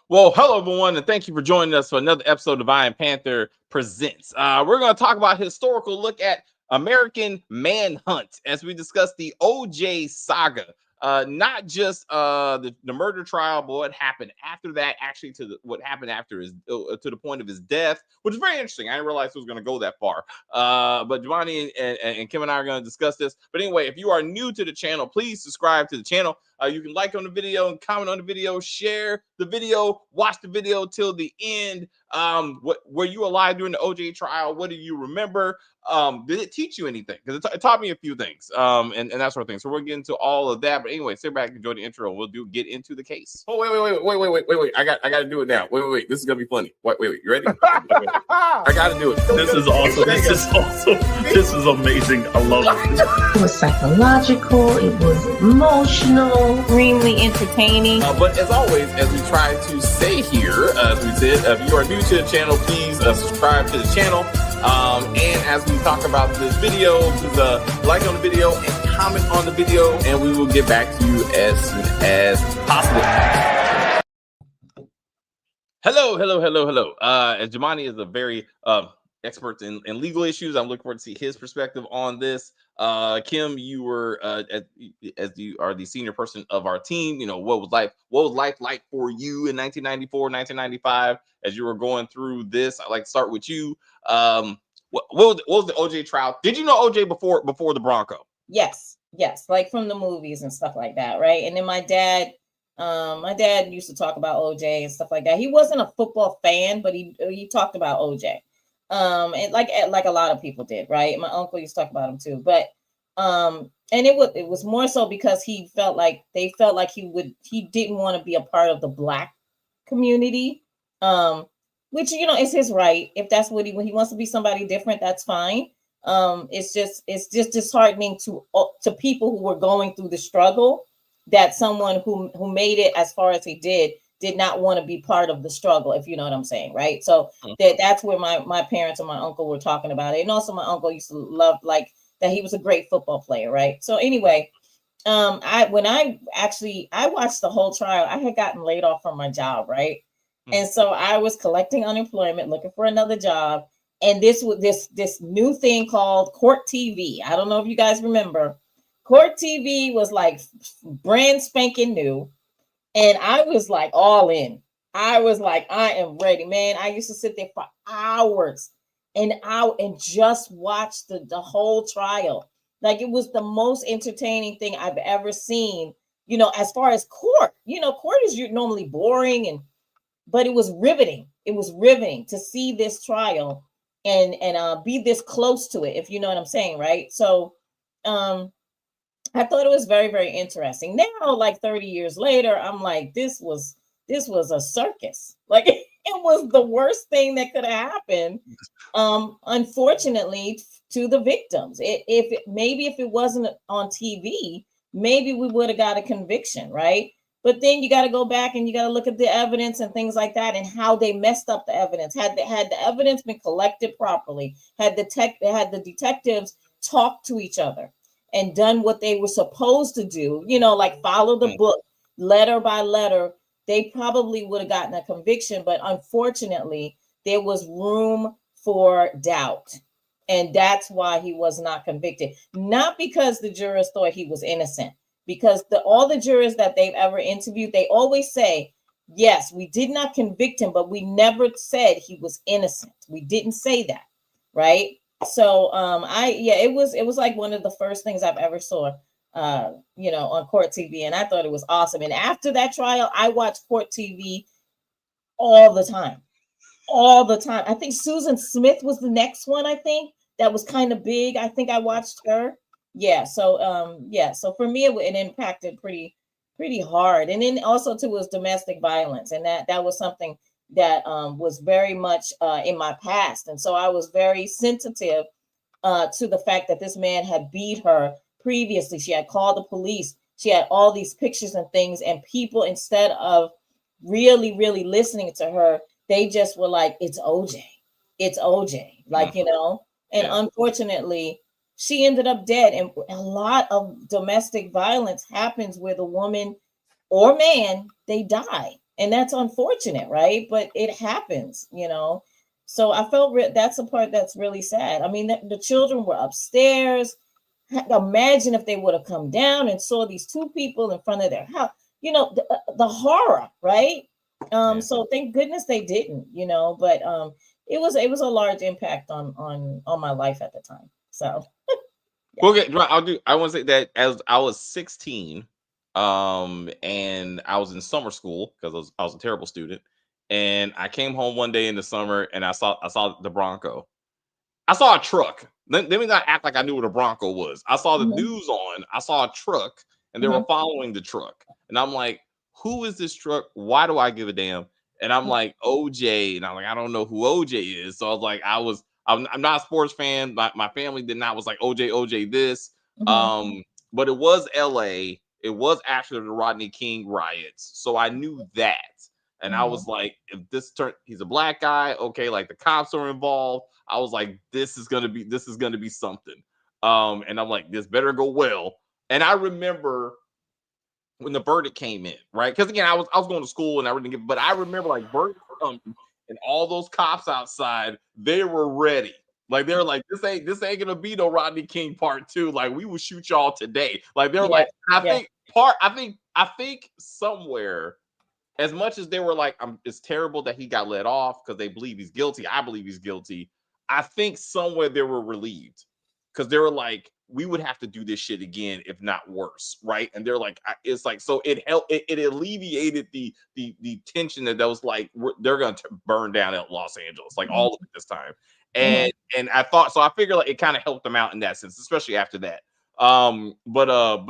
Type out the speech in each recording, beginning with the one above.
Well, hello everyone, and thank you for joining us for another episode of Iron Panther Presents. We're going to talk about a historical look at American Manhunt as we discuss the OJ saga. Not just the murder trial, but what happened after that, actually what happened after his to the point of his death, which is very interesting. I didn't realize it was going to go that far. But Giovanni and Kim and I are going to discuss this. But anyway, if you are new to the channel, please subscribe to the channel. You can like on the video and comment on the video, share the video, watch the video till the end. Were you alive during the OJ trial? What do you remember? Did it teach you anything? Because it taught me a few things, and that sort of thing. So we'll get into all of that. But anyway, sit back and enjoy the intro. We'll get into the case. Oh, wait. I got to do it now. Wait. This is going to be funny. Wait. You ready? Wait. I got to do it. This is awesome. This is amazing. I love it. It was psychological. It was emotional. Extremely entertaining. But as always, as we try to say here, as we said, if you are new to the channel, please subscribe to the channel. And as we talk about this video, please like on the video and comment on the video, and we will get back to you as soon as possible. Hello. As Giovanni is a very expert in legal issues, I'm looking forward to see his perspective on this. Kim, you were as you are the senior person of our team. You know, what was life like for you in 1994, 1995 as you were going through this? I'd like to start with you. What was the OJ trial? Did you know OJ before the Bronco? Yes, like from the movies and stuff like that, right? And then my dad used to talk about OJ and stuff like that. He wasn't a football fan, but he talked about OJ. And like a lot of people did, right? My uncle used to talk about him too, but and it was more so because they felt like he didn't want to be a part of the Black community, which is his right. If that's when he wants to be somebody different, that's fine. It's just disheartening to people who were going through the struggle that someone who made it as far as he did not want to be part of the struggle, if you know what I'm saying, right? So that's where my parents and my uncle were talking about it. And also my uncle used to love like that he was a great football player, right? So anyway, I watched the whole trial. I had gotten laid off from my job, right? And so I was collecting unemployment, looking for another job. And this new thing called Court TV. I don't know if you guys remember. Court TV was like brand spanking new. And I was like all in. I was like, I am ready, man. I used to sit there for hours and just watch the whole trial. Like it was the most entertaining thing I've ever seen, as far as court. Court is normally boring, but it was riveting. It was riveting to see this trial and be this close to it, if you know what I'm saying, right? So I thought it was very, very interesting. Now, like 30 years later, I'm like, this was a circus. Like it was the worst thing that could have happened. Unfortunately, to the victims. If it wasn't on TV, maybe we would have got a conviction, right? But then you got to go back and you got to look at the evidence and things like that and how they messed up the evidence. Had the evidence been collected properly, had the detectives talked to each other and done what they were supposed to do, like follow the book letter by letter, they probably would have gotten a conviction. But unfortunately, there was room for doubt. And that's why he was not convicted. Not because the jurors thought he was innocent, because all the jurors that they've ever interviewed, they always say, yes, we did not convict him, but we never said he was innocent. We didn't say that, right? So it was like one of the first things I've ever saw on Court TV, and I thought it was awesome. And after that trial, I watched Court TV all the time. I think Susan Smith was the next one, I think, that was kind of big. I think I watched her. Yeah, so for me it impacted pretty hard. And then also too was domestic violence, and that was something that was very much in my past. And so I was very sensitive to the fact that this man had beat her previously. She had called the police. She had all these pictures and things, and people, instead of really, really listening to her, they just were like, it's OJ. Like, and unfortunately, she ended up dead. And a lot of domestic violence happens where the woman or man, they die. and that's unfortunate, right? But it happens, you know. So I felt that's the part that's really sad. I mean, the children were upstairs. Imagine if they would have come down and saw these two people in front of their house. You know, the horror, right? So thank goodness they didn't, you know. But it was a large impact on my life at the time. So yeah. Okay, I want to say that as I was 16, and I was in summer school because I was a terrible student, and I came home one day in the summer and I saw the Bronco. I saw a truck. Let me not act like I knew what a Bronco was. I saw the news on. I saw a truck, and they were following the truck. And I'm like, who is this truck? Why do I give a damn? And I'm like, OJ. And I'm like, I don't know who OJ is. So I was like, I'm not a sports fan. My family did not was like OJ this. But it was LA. It was after the Rodney King riots. So I knew that. And I was like, if he's a black guy, okay, like the cops are involved. I was like, this is gonna be something. And I'm like, this better go well. And I remember when the verdict came in, right? Because again, I was going to school and everything, but I remember like verdict and all those cops outside, they were ready. Like they were like, this ain't gonna be no Rodney King part 2. Like we will shoot y'all today. Like they're like, I think somewhere. As much as they were like, it's terrible that he got let off because they believe he's guilty. I believe he's guilty. I think somewhere they were relieved because they were like, we would have to do this shit again, if not worse, right? And they're like, it's like, so it helped. It alleviated the tension that was like, they're going to burn down at Los Angeles, like all of it this time. And I thought, so I figured like it kind of helped them out in that sense, especially after that. But I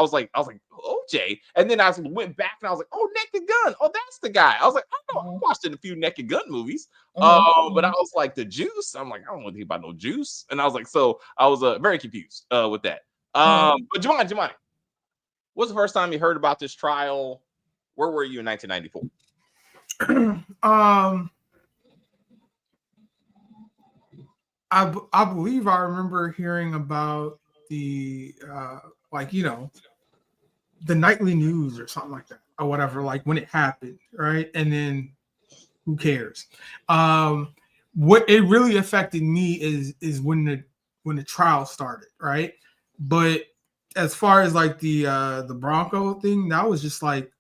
was like OJ, and then I went back and I was like, oh, Naked Gun, oh, that's the guy. I was like, I watched a few Naked Gun movies, but I was like, the Juice. I'm like, I don't know anything about no Juice, and I was like, so I was very confused with that. But Jamani, what's the first time you heard about this trial? Where were you in 1994? I believe I remember hearing about the the nightly news or something like that or whatever, like when it happened, right? And then who cares? What it really affected me is when the trial started, right? But as far as like the Bronco thing, that was just like,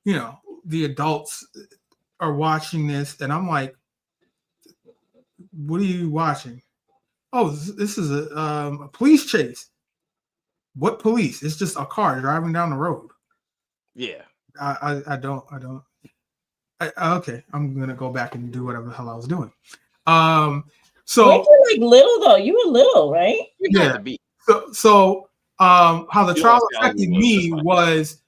you know, the adults are watching this, and I'm like, what are you watching? Oh, this is a police chase. What police? It's just a car driving down the road. Yeah. I don't. Okay, I'm gonna go back and do whatever the hell I was doing. So weren't you like little though? You were little, right? Yeah. So how the trial affected me was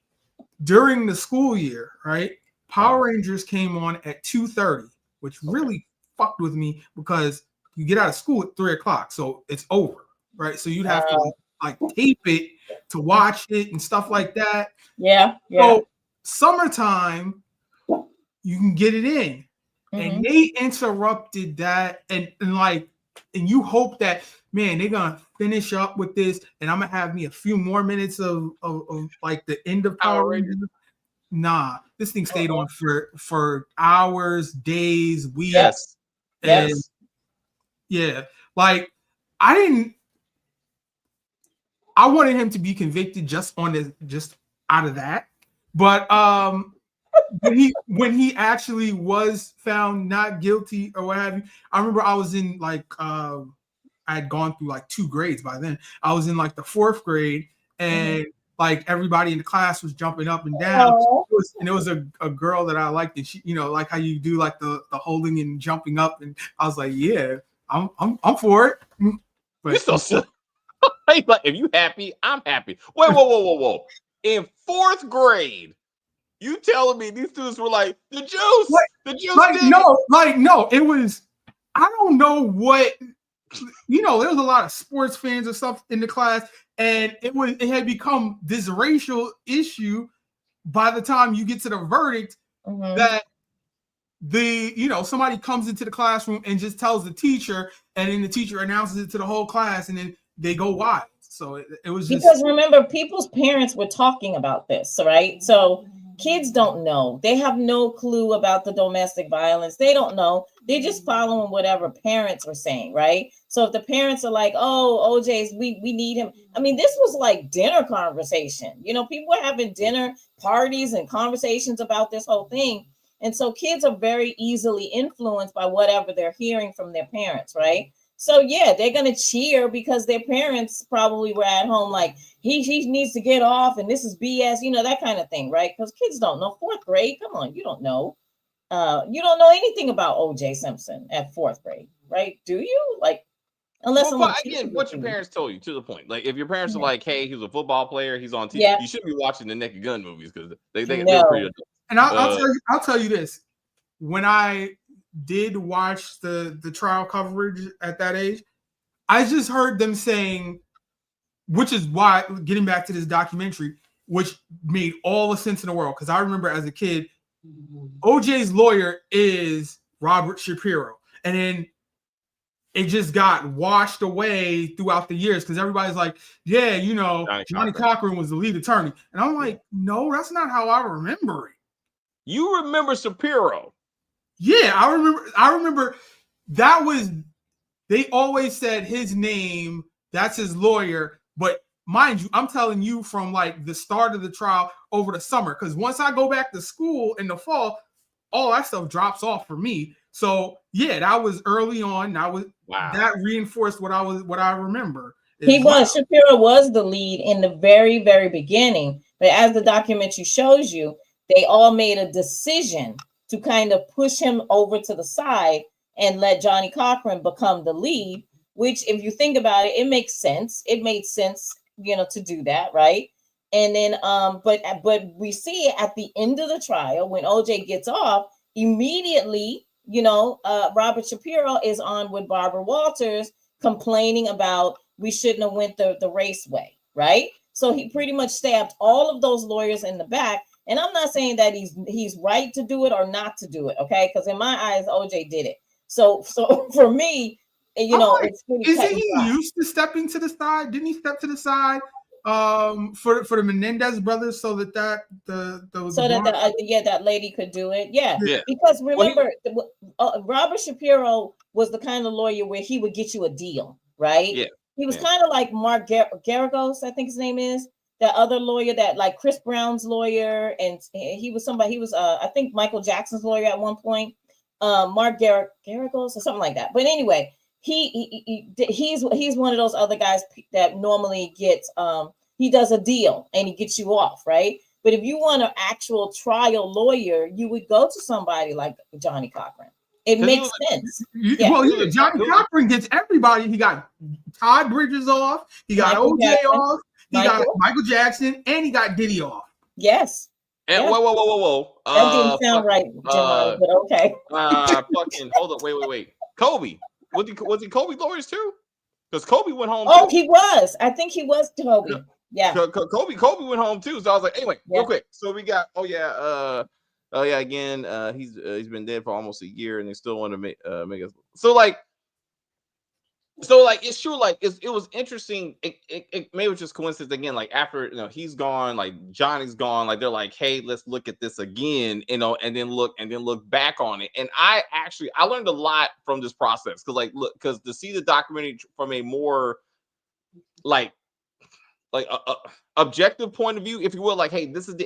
during the school year, right? Power Rangers came on at 2:30, which really fucked with me because you get out of school at 3:00, so it's over, right? So you'd have to like tape it to watch it and stuff like that. Yeah. So summertime, you can get it in, and they interrupted that, and you hope that, man, they're gonna finish up with this, and I'm gonna have me a few more minutes of like the end of Power Rangers. Nah, this thing stayed on for hours, days, weeks. And yeah, like I wanted him to be convicted just out of that. But when he actually was found not guilty or what have you, I remember I was in like I had gone through like 2 grades by then. I was in like the 4th grade, and like everybody in the class was jumping up and down. And it was a girl that I liked, and she, you know, like how you do like the holding and jumping up, and I was like, yeah, I'm for it. But you're so silly. Like, if you happy, I'm happy. Wait, whoa. In 4th grade, you telling me these students were like, the juice, the juice? Like, no, it was, I don't know what, you know, there was a lot of sports fans or stuff in the class, and it had become this racial issue by the time you get to the verdict that somebody comes into the classroom and just tells the teacher, and then the teacher announces it to the whole class, and then they go wild. So it was just, because remember, people's parents were talking about this, right? So Kids don't know. They have no clue about the domestic violence. They don't know. They're just following whatever parents are saying, right? So if the parents are like, "Oh, OJ's, we need him." I mean, this was like dinner conversation. You know, people were having dinner parties and conversations about this whole thing. And so kids are very easily influenced by whatever they're hearing from their parents, right? So yeah, they're gonna cheer because their parents probably were at home like he needs to get off and this is BS, you know, that kind of thing, right? Because kids don't know. Fourth grade, come on, you don't know. You don't know anything about OJ Simpson at fourth grade, right? Do you? Like, unless Well, someone again, what your parents told you, to the point. Like, if your parents are Yeah. like, "Hey, he's a football player, he's on TV," Yeah. you shouldn't be watching the Naked Gun movies because they're pretty No. adult. And I'll tell you this: when I did watch the trial coverage at that age, I just heard them saying, which is why, getting back to this documentary, which made all the sense in the world. Because I remember as a kid, OJ's lawyer is Robert Shapiro, and then it just got washed away throughout the years because everybody's like, yeah, you know, Johnny Cochran was the lead attorney. And I'm like, no, that's not how I remember it. You remember Shapiro? Yeah, I remember that was, they always said his name, that's his lawyer. But mind you, I'm telling you from like the start of the trial over the summer, because once I go back to school in the fall, all that stuff drops off for me. So yeah, that was early on. That reinforced what I remember. Shapiro was the lead in the very, very beginning. But as the documentary shows you, they all made a decision to kind of push him over to the side and let Johnny Cochran become the lead, which if you think about it, it makes sense. It made sense, you know, to do that, right? And then but we see at the end of the trial when OJ gets off, immediately, you know, Robert Shapiro is on with Barbara Walters complaining about we shouldn't have went the race way, right? So he pretty much stabbed all of those lawyers in the back. And I'm not saying that he's right to do it or not to do it, okay? Because in my eyes, OJ did it. So for me, you know, it's pretty. Isn't he used to stepping to the side? Didn't he step to the side for the Menendez brothers so that that lady could do it? Yeah. Because remember, Robert Shapiro was the kind of lawyer where he would get you a deal, right? Yeah. He was kind of like Mark Garagos, I think his name is. That other lawyer, that like Chris Brown's lawyer, and he was I think Michael Jackson's lawyer at one point, Mark Garagos or something like that. But anyway, he's one of those other guys that normally gets he does a deal and he gets you off, right? But if you want an actual trial lawyer, you would go to somebody like Johnny Cochran. It makes sense. Johnny Cochran gets everybody. He got Todd Bridges off. He got OJ off. He got Michael Jackson, and he got Diddy off. Yes. And whoa. That didn't sound right, Jim, but okay. Fucking hold up, wait. Kobe. Was he Kobe lawyers too? Because Kobe went home. Oh, he was. I think he was Kobe. Yeah. Kobe went home too. So I was like, anyway, real quick. So we got again, he's been dead for almost a year, and they still want to make us. So it's true. Like it was interesting. It maybe it was just coincidence again. Like after he's gone, like Johnny's gone. Like they're like, hey, let's look at this again. And then look back on it. And I learned a lot from this process because to see the documentary from a more like objective point of view, if you will, like, hey, this is the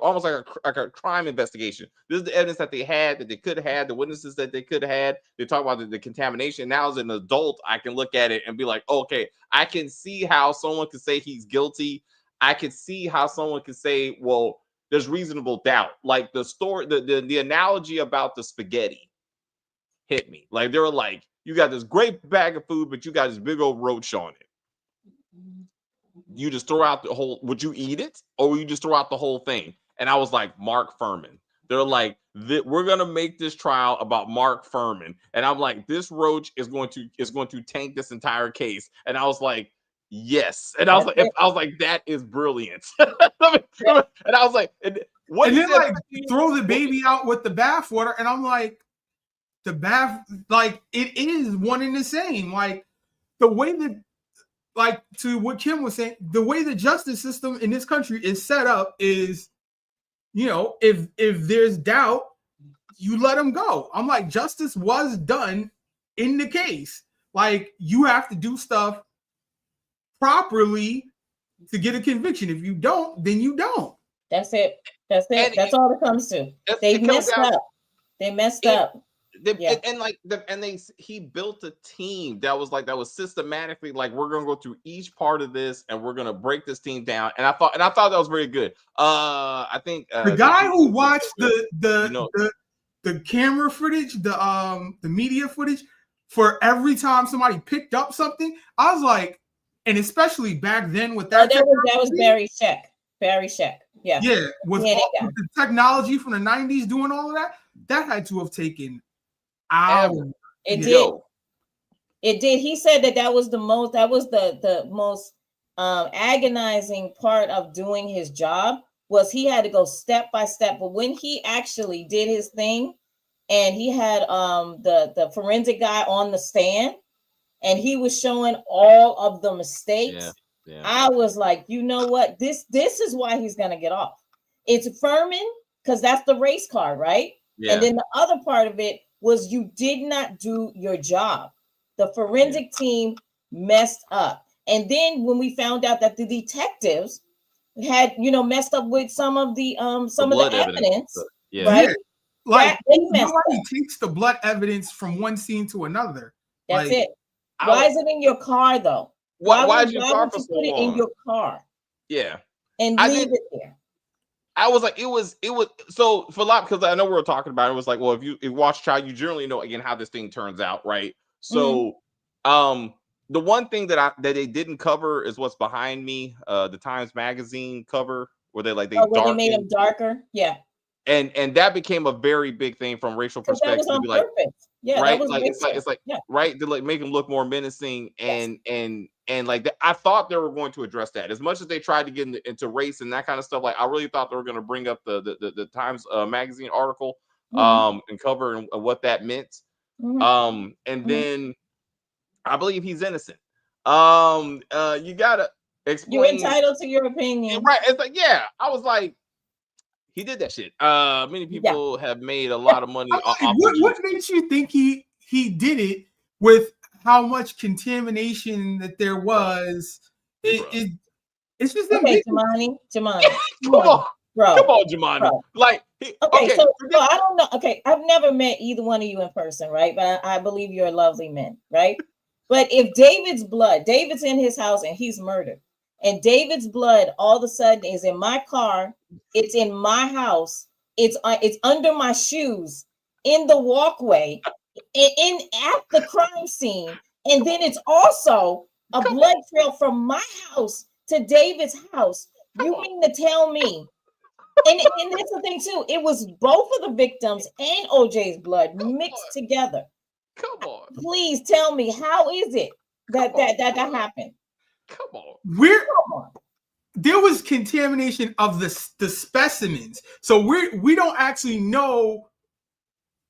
almost like a crime investigation. This is the evidence that they had, that they could have had, the witnesses that they could have had. They talk about the contamination. Now as an adult, I can look at it and be like, okay, I can see how someone could say he's guilty. I could see how someone could say, well, there's reasonable doubt. Like the story, the analogy about the spaghetti hit me. Like they were like, you got this great bag of food, but you got this big old roach on it. You just throw out the whole, would you eat it? Or would you just throw out the whole thing? And I was like, Mark Furman. They're like, we're going to make this trial about Mark Furman. And I'm like, this roach is going to tank this entire case. And I was like, yes. And I was like, that is brilliant. And I was like, throw the baby out with the bathwater. And I'm like, it is one and the same. Like the way that, like to what Kim was saying, the way the justice system in this country is set up is you know, if there's doubt, you let him go. I'm like, justice was done in the case. Like, you have to do stuff properly to get a conviction. If you don't, then you don't. That's it. That's it. And That's all it comes to. They messed up. They messed up. He built a team that was systematically like, we're gonna go through each part of this and we're gonna break this team down. And I thought that was very good. I think the guy who watched the camera footage, the media footage for every time somebody picked up something, I was like, and especially back then with that, that was Barry Sheck. Barry Sheck. Yeah. Yeah, with the technology from the 90s doing all of that, that had to have taken hours. It did. It did. He said that was the most agonizing part of doing his job, was he had to go step by step. But when he actually did his thing, and he had the forensic guy on the stand, and he was showing all of the mistakes. Yeah. I was like, you know what? This is why he's gonna get off. It's Furman, because that's the race car, right? Yeah. And then the other part of it was, you did not do your job. The forensic team messed up. And then when we found out that the detectives had, messed up with some of the evidence, right? Yeah. Like, nobody takes the blood evidence from one scene to another. That's it. Why is it in your car though? Why would you put it in your car? Yeah. And leave it there. I was like, it was so for a lot, because I know we were talking about it, was like, well, if you watch trial, you generally know again how this thing turns out, right? So the one thing that they didn't cover is what's behind me, the Times Magazine cover, where they made him darker. Yeah. And that became a very big thing from racial perspective. That was on purpose. Yeah, right. It's like right, to like make him look more menacing, and like that. I thought they were going to address that, as much as they tried to get into race and that kind of stuff. Like, I really thought they were going to bring up the Times Magazine article and cover and what that meant. And then I believe he's innocent. You gotta explain. You're entitled to your opinion, right? It's like, yeah, I was like, he did that shit. Many people have made a lot of money. What makes you think he did it, with how much contamination that there was? It's just Jamani. Come on, bro. Come on, Jamani. Bro. Like, so I don't know. Okay, I've never met either one of you in person, right? But I believe you're lovely men, right? But if David's in his house and he's murdered, and David's blood all of a sudden is in my car, it's in my house, it's under my shoes, in the walkway, at the crime scene, and then it's also a blood trail from my house to David's house. You mean to tell me? And that's the thing too. It was both of the victims and OJ's blood mixed together. Come on. Please tell me, how is it that happened? Come on. There was contamination of the specimens, so we don't actually know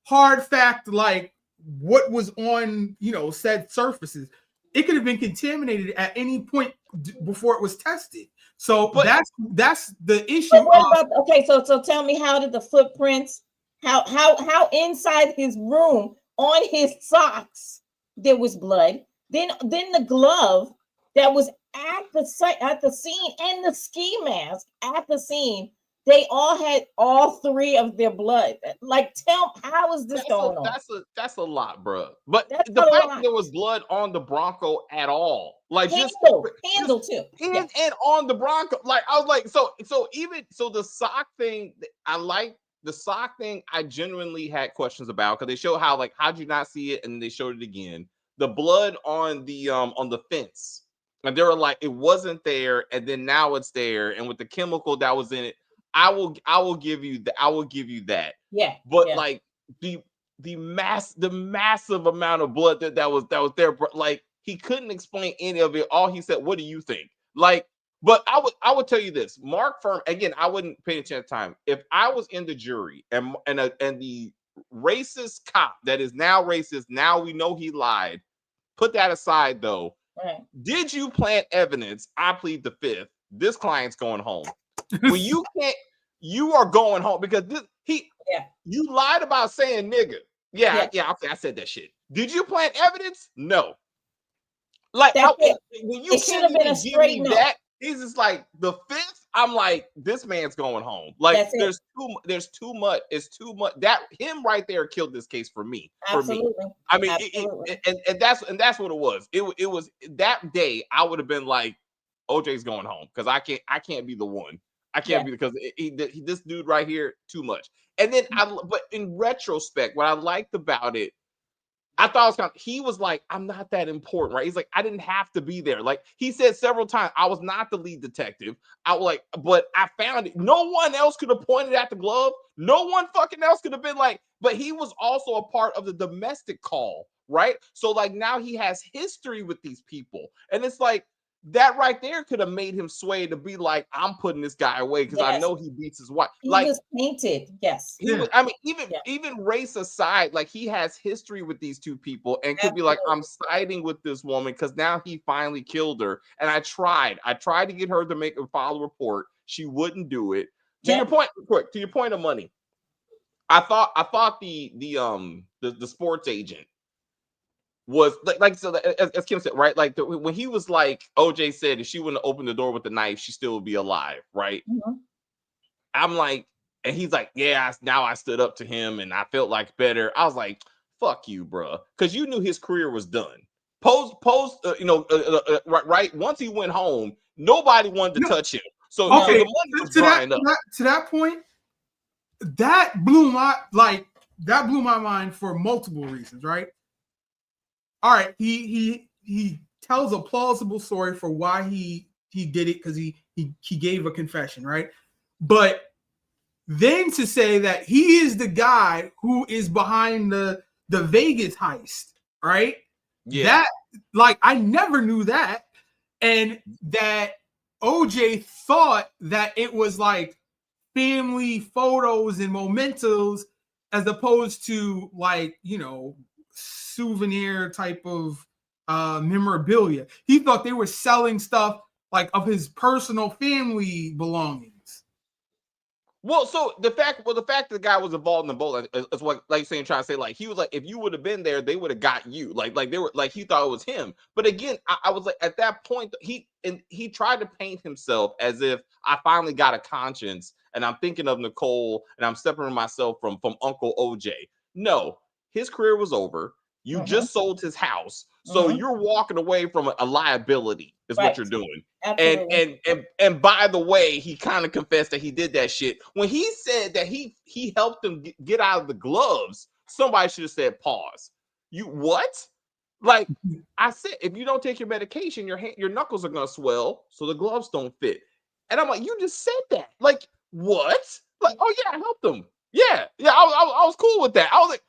hard fact, like what was on said surfaces. It could have been contaminated at any point before it was tested. So that's the issue. So tell me, how did the footprints? How inside his room on his socks there was blood? Then the glove that was at the scene, and the ski mask at the scene, they all had all three of their blood. Like, how is this going on? That's a lot, bro. But the fact that there was blood on the Bronco at all, like handle too, and on the Bronco, like I was like, so the sock thing, I like the sock thing. I genuinely had questions about, because they show how, like, how'd you not see it, and they showed it again. The blood on the fence. And they were like, it wasn't there, and then now it's there, and with the chemical that was in it, I will give you that. Yeah. But like the massive amount of blood that was there, like, he couldn't explain any of it. All he said, "What do you think?" Like, but I would tell you this, Mark Furman, again, I wouldn't pay attention to time. If I was in the jury and the racist cop that is now racist, now we know he lied. Put that aside though. Right. Did you plant evidence? I plead the fifth. This client's going home. When you you are going home because you lied about saying nigga. Yeah, okay, I said that shit. Did you plant evidence? No. Like when you can't even give me that, he's just like the fifth. I'm like, this man's going home. Like there's too much. It's too much. That him right there killed this case for me. Absolutely. For me. I mean, and that's what it was. It was that day. I would have been like, OJ's going home because I can't be the one. I can't be because this dude right here too much. And then but in retrospect, what I liked about it, I thought it was he was like, I'm not that important, right? He's like, I didn't have to be there. Like he said several times, I was not the lead detective. I was like, but I found it. No one else could have pointed at the glove. No one fucking else could have been like, but he was also a part of the domestic call, right? So like now he has history with these people. And it's like, that right there could have made him sway to be like, I'm putting this guy away because I know he beats his wife. He like was painted, he was, I mean, even race aside, like he has history with these two people and could be like, I'm siding with this woman because now he finally killed her. And I tried to get her to file a report. She wouldn't do it. To your point, quick, to your point of money. I thought the sports agent was like so as Kim said, right? Like when he was like, OJ said if she wouldn't open the door with the knife, she still would be alive, right? Mm-hmm. I'm like, and he's like, yeah, now I stood up to him and I felt like better. I was like, fuck you, bro, because you knew his career was done. Right. Once he went home, nobody wanted to touch him. So the money was drying up. To that point, that blew my mind for multiple reasons, right? All right, he tells a plausible story for why he did it because he gave a confession, right? But then to say that he is the guy who is behind the Vegas heist, right? Yeah. That like I never knew that, and that OJ thought that it was like family photos and mementos as opposed to like souvenir type of memorabilia. He thought they were selling stuff like of his personal family belongings. Well, so the fact that the guy was involved in the boat is what like saying trying to say like he was like if you would have been there they would have got you like they were like he thought it was him. But again, I was like at that point he tried to paint himself as if I finally got a conscience and I'm thinking of Nicole and I'm separating myself from Uncle OJ. No, his career was over. You just sold his house. So you're walking away from a liability is what you're doing. Absolutely. And by the way, he kind of confessed that he did that shit. When he said that he helped him get out of the gloves, somebody should have said, pause. You what? Like I said, if you don't take your medication, your knuckles are going to swell, so the gloves don't fit. And I'm like, you just said that. Like, what? Like, oh yeah, I helped him. Yeah, I was cool with that. I was like,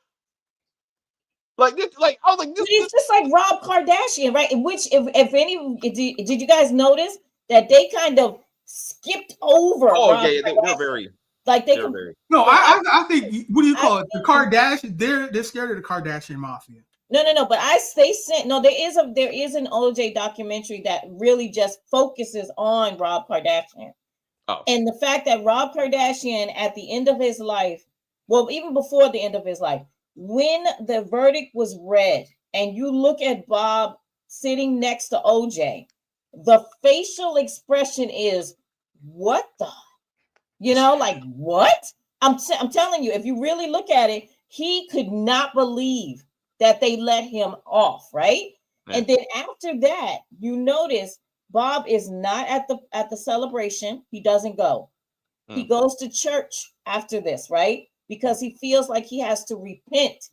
it's just like Rob Kardashian, right? In which, did you guys notice that they kind of skipped over? Oh yeah, they're very like they. No, I think what do you call it? The Kardashian. They're scared of the Kardashian mafia. No. But there is an OJ documentary that really just focuses on Rob Kardashian. Oh. And the fact that Rob Kardashian at the end of his life, well, even before the end of his life, when the verdict was read and you look at Bob sitting next to OJ, the facial expression is, what the, like what? I'm telling you, if you really look at it, he could not believe that they let him off, right? Yeah. And then after that, you notice Bob is not at the celebration. He doesn't go. He goes to church after this, right? Because he feels like he has to repent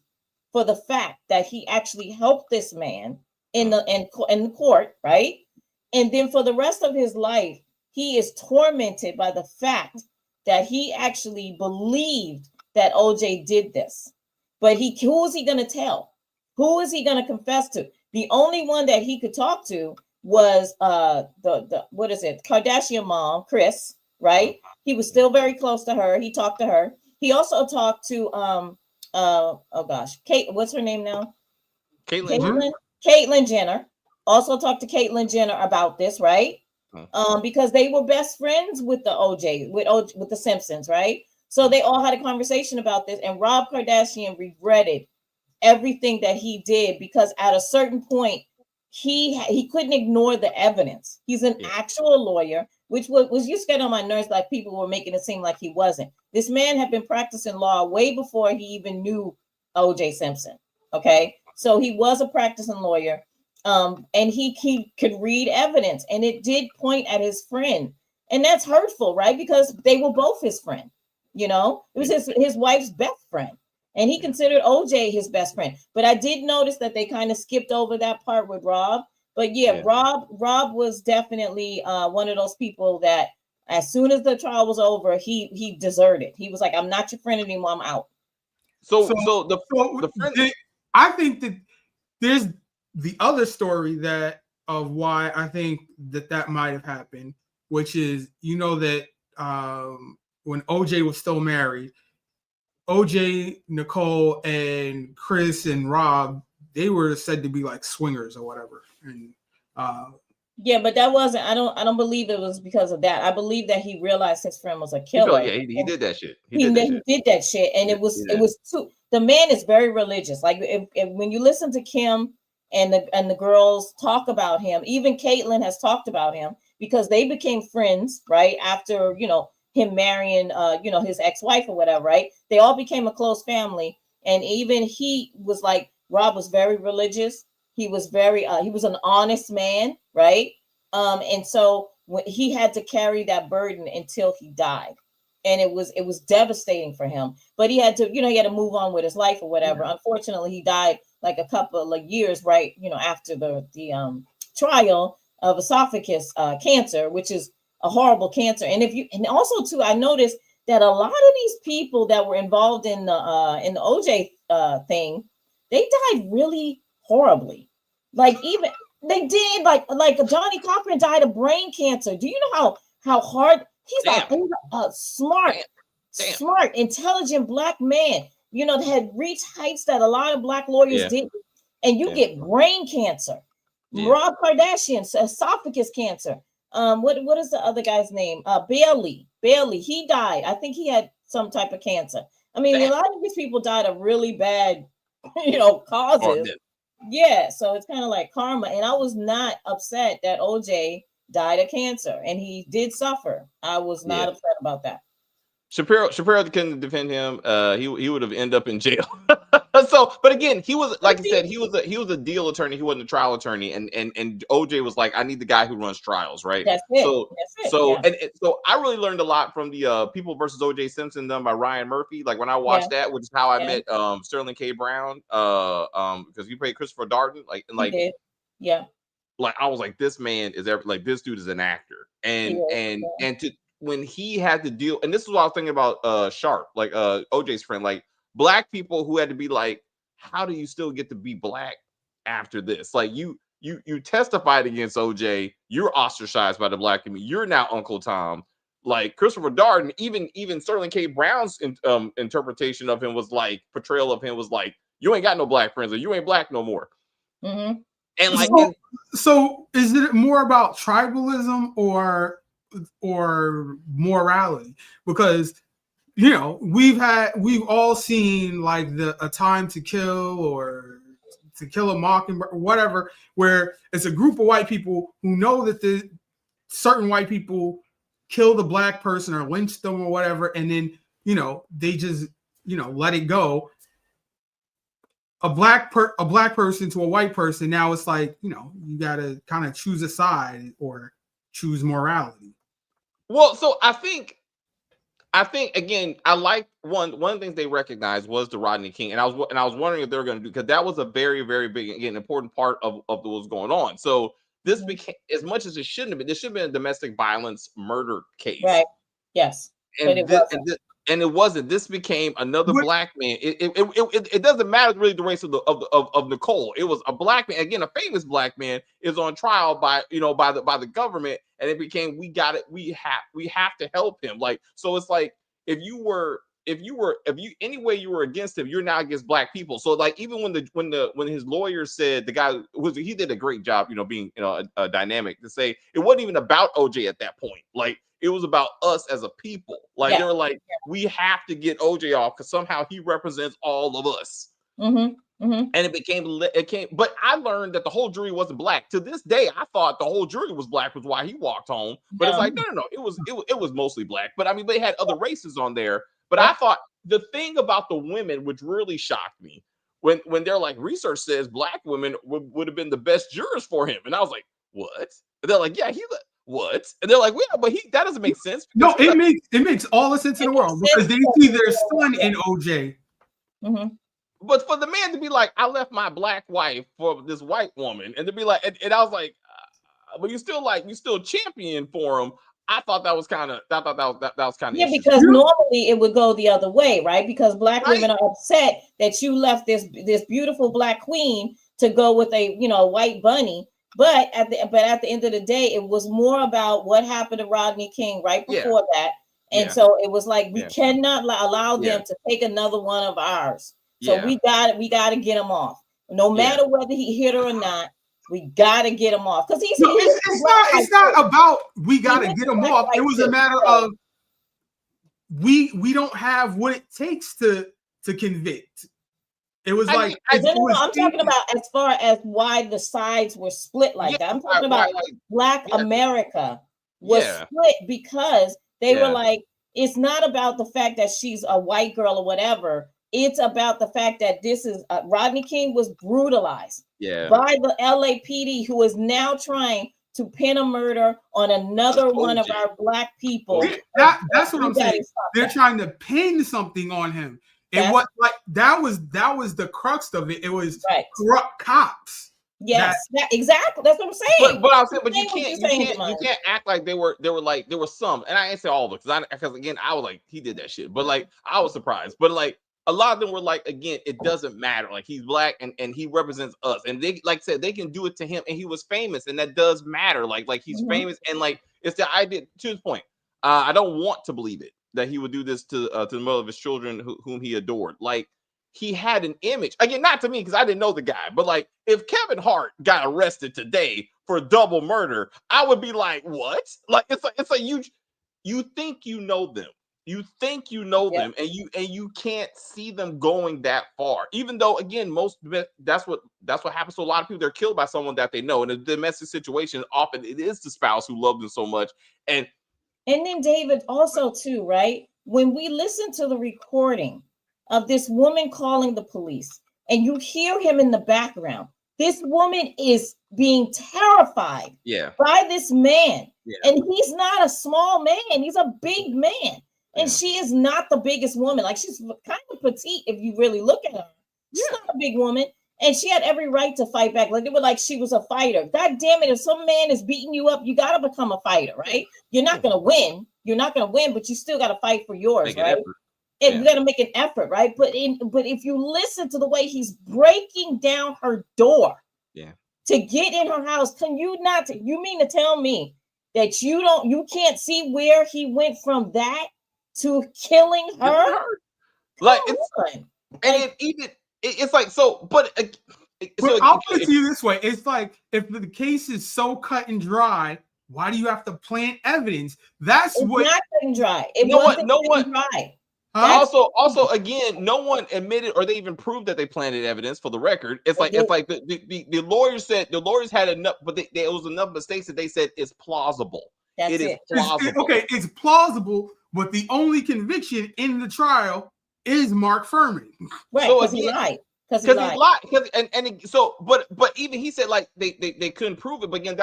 for the fact that he actually helped this man in the court, right? And then for the rest of his life, he is tormented by the fact that he actually believed that OJ did this. But who is he going to tell? Who is he going to confess to? The only one that he could talk to was the Kardashian mom, Kris, right? He was still very close to her. He talked to her. He also talked to Kate, what's her name now? Caitlyn Jenner. Also talked to Caitlyn Jenner about this, right? because they were best friends with the with the Simpsons, right? So they all had a conversation about this, and Rob Kardashian regretted everything that he did because at a certain point he couldn't ignore the evidence. He's an actual lawyer, which was just getting on my nerves. Like people were making it seem like he wasn't. This man had been practicing law way before he even knew O.J. Simpson. Okay, so he was a practicing lawyer, and he could read evidence, and it did point at his friend, and that's hurtful, right? Because they were both his friend. You know, it was his wife's best friend. And he considered OJ his best friend. But I did notice that they kind of skipped over that part with Rob. But yeah. Rob was definitely one of those people that as soon as the trial was over, he deserted. He was like, I'm not your friend anymore. I'm out. So the friend, I think that there's the other story that of why I think that might have happened, which is, you know, that when OJ was still married, OJ, Nicole, and Chris and Rob, they were said to be like swingers or whatever. And yeah, but that wasn't. I don't believe it was because of that. I believe that he realized his friend was a killer. He did that shit. He did that shit, and it was too. The man is very religious. Like if when you listen to Kim and the girls talk about him, even Caitlyn has talked about him because they became friends right after him marrying his ex-wife or whatever, right? They all became a close family. And even he was like, Rob was very religious. He was very he was an honest man, right? And so when he had to carry that burden until he died. And it was devastating for him. But he had to, he had to move on with his life or whatever. Yeah. Unfortunately, he died like a couple of years, right, after the trial of esophagus cancer, which is a horrible cancer. And also too, I noticed that a lot of these people that were involved in the OJ thing, they died really horribly. Like even they did like Johnny Cochran died of brain cancer. Do you know how hard he's a smart, intelligent black man, that had reached heights that a lot of black lawyers didn't. And you get brain cancer. Rob Kardashian's esophagus cancer. What is the other guy's name? Bailey. He died. I think he had some type of cancer. I mean, a lot of these people died of really bad, causes. Yeah, so it's kind of like karma. And I was not upset that OJ died of cancer, and he did suffer. I was not upset about that. Shapiro couldn't defend him. He would have ended up in jail. So, but again, he was, like I said, he was a deal attorney. He wasn't a trial attorney, and OJ was like, I need the guy who runs trials, right? That's it. So I really learned a lot from the People versus OJ Simpson done by Ryan Murphy. Like when I watched that, which is how I met Sterling K. Brown, because he played Christopher Darden, like I was like, this man is this dude is an actor, and when he had to deal, and this is what I was thinking about Sharp, like OJ's friend, like black people who had to be like, how do you still get to be black after this? Like you testified against OJ, you're ostracized by the black community, you're now Uncle Tom. Like Christopher Darden, even Sterling K. Brown's interpretation of him was like, portrayal of him was like, you ain't got no black friends, or you ain't black no more. Mm-hmm. And like, so is it more about tribalism or morality? Because we've all seen like A Time to Kill or To Kill a Mockingbird or whatever, where it's a group of white people who know that the certain white people kill the black person or lynch them or whatever, and then they just let it go. A black person to a white person, now it's like you gotta kind of choose a side or choose morality. Well, so I think again, I like one of the things they recognized was the Rodney King, and I was wondering if they were going to do, because that was a very, very big, again, important part of what was going on. So this became, as much as it shouldn't have been, this should have been a domestic violence murder case, right? Yes, but it wasn't. This became another black man. It doesn't matter really the race of Nicole. It was a black man, again, a famous black man is on trial by the government, and it became, we have to help him. Like, so it's like, if you were any way you were against him, you're now against black people. So like even when his lawyer said the guy he did a great job, being a dynamic to say it wasn't even about OJ at that point. Like it was about us as a people. Like they were like, we have to get OJ off because somehow he represents all of us. And it came, but I learned that the whole jury wasn't black. To this day, I thought the whole jury was black, was why he walked home. But it's like, no, it was mostly black. But I mean, they had other races on there. But I thought the thing about the women, which really shocked me, when they're like, research says black women would have been the best jurors for him. And I was like, what? And they're like, yeah, what? And they're like, yeah, but that doesn't make sense. No, it makes all the sense in the world because they see their son in OJ. But for the man to be like, I left my black wife for this white woman, and to be like, and I was like, but you still champion for him. I thought that was kind of that was kind of because normally it would go the other way, right? Because black women are upset that you left this beautiful black queen to go with a white bunny. But at the end of the day, it was more about what happened to Rodney King right before that, and so it was like we cannot allow them to take another one of ours. So we got to get him off, no matter whether he hit her or not. We got to get him off because it's not about we got to get him off. It was a matter of we don't have what it takes to convict. It was I'm talking about as far as why the sides were split like that. I'm talking about Black America was split because they were like, it's not about the fact that she's a white girl or whatever. It's about the fact that this is Rodney King was brutalized by the LAPD, who is now trying to pin a murder on another one of our black people. That's what I'm saying. They're trying to pin something on him. It was like that was the crux of it. It was corrupt cops. Yes, exactly. That's what I'm saying. But I'm saying, but you can't act like there were some, and I ain't say all of it because again I was like he did that shit, but like I was surprised, but like. A lot of them were like, again, it doesn't matter. Like he's black and he represents us. And they, like I said, they can do it to him. And he was famous, and that does matter. Like he's famous, and like it's the idea. To his point, I don't want to believe it that he would do this to the mother of his children whom he adored. Like he had an image. Again, not to me because I didn't know the guy, but like if Kevin Hart got arrested today for double murder, I would be like, what? Like it's a huge. You think you know them. You think you know them, and you can't see them going that far. Even though, again, that's what happens to a lot of people. They're killed by someone that they know. In a domestic situation, often it is the spouse who loved them so much. And then David, also too, right? When we listen to the recording of this woman calling the police, and you hear him in the background, this woman is being terrified by this man, and he's not a small man; he's a big man. And she is not the biggest woman. Like she's kind of petite if you really look at her. She's not a big woman. And she had every right to fight back. Like they were like she was a fighter. God damn it. If some man is beating you up, you got to become a fighter, right? You're not going to win. You're not going to win, but you still got to fight for yours, right? And you got to make an effort, right? But if you listen to the way he's breaking down her door to get in her house, you mean to tell me that you can't see where he went from that to killing her? Like it's like so, but I'll put it to you this way: it's like if the case is so cut and dry, why do you have to plant evidence? That's it's what not cut and dry. It no wasn't one. Dry. Also, again, no one admitted or they even proved that they planted evidence. For the record, it's like the lawyers said the lawyers had enough, but there was enough mistakes that they said it's plausible. It is plausible. It's plausible, but the only conviction in the trial is Mark Furman. Right, because he lied. Because he lied. But even he said like they couldn't prove it. But again,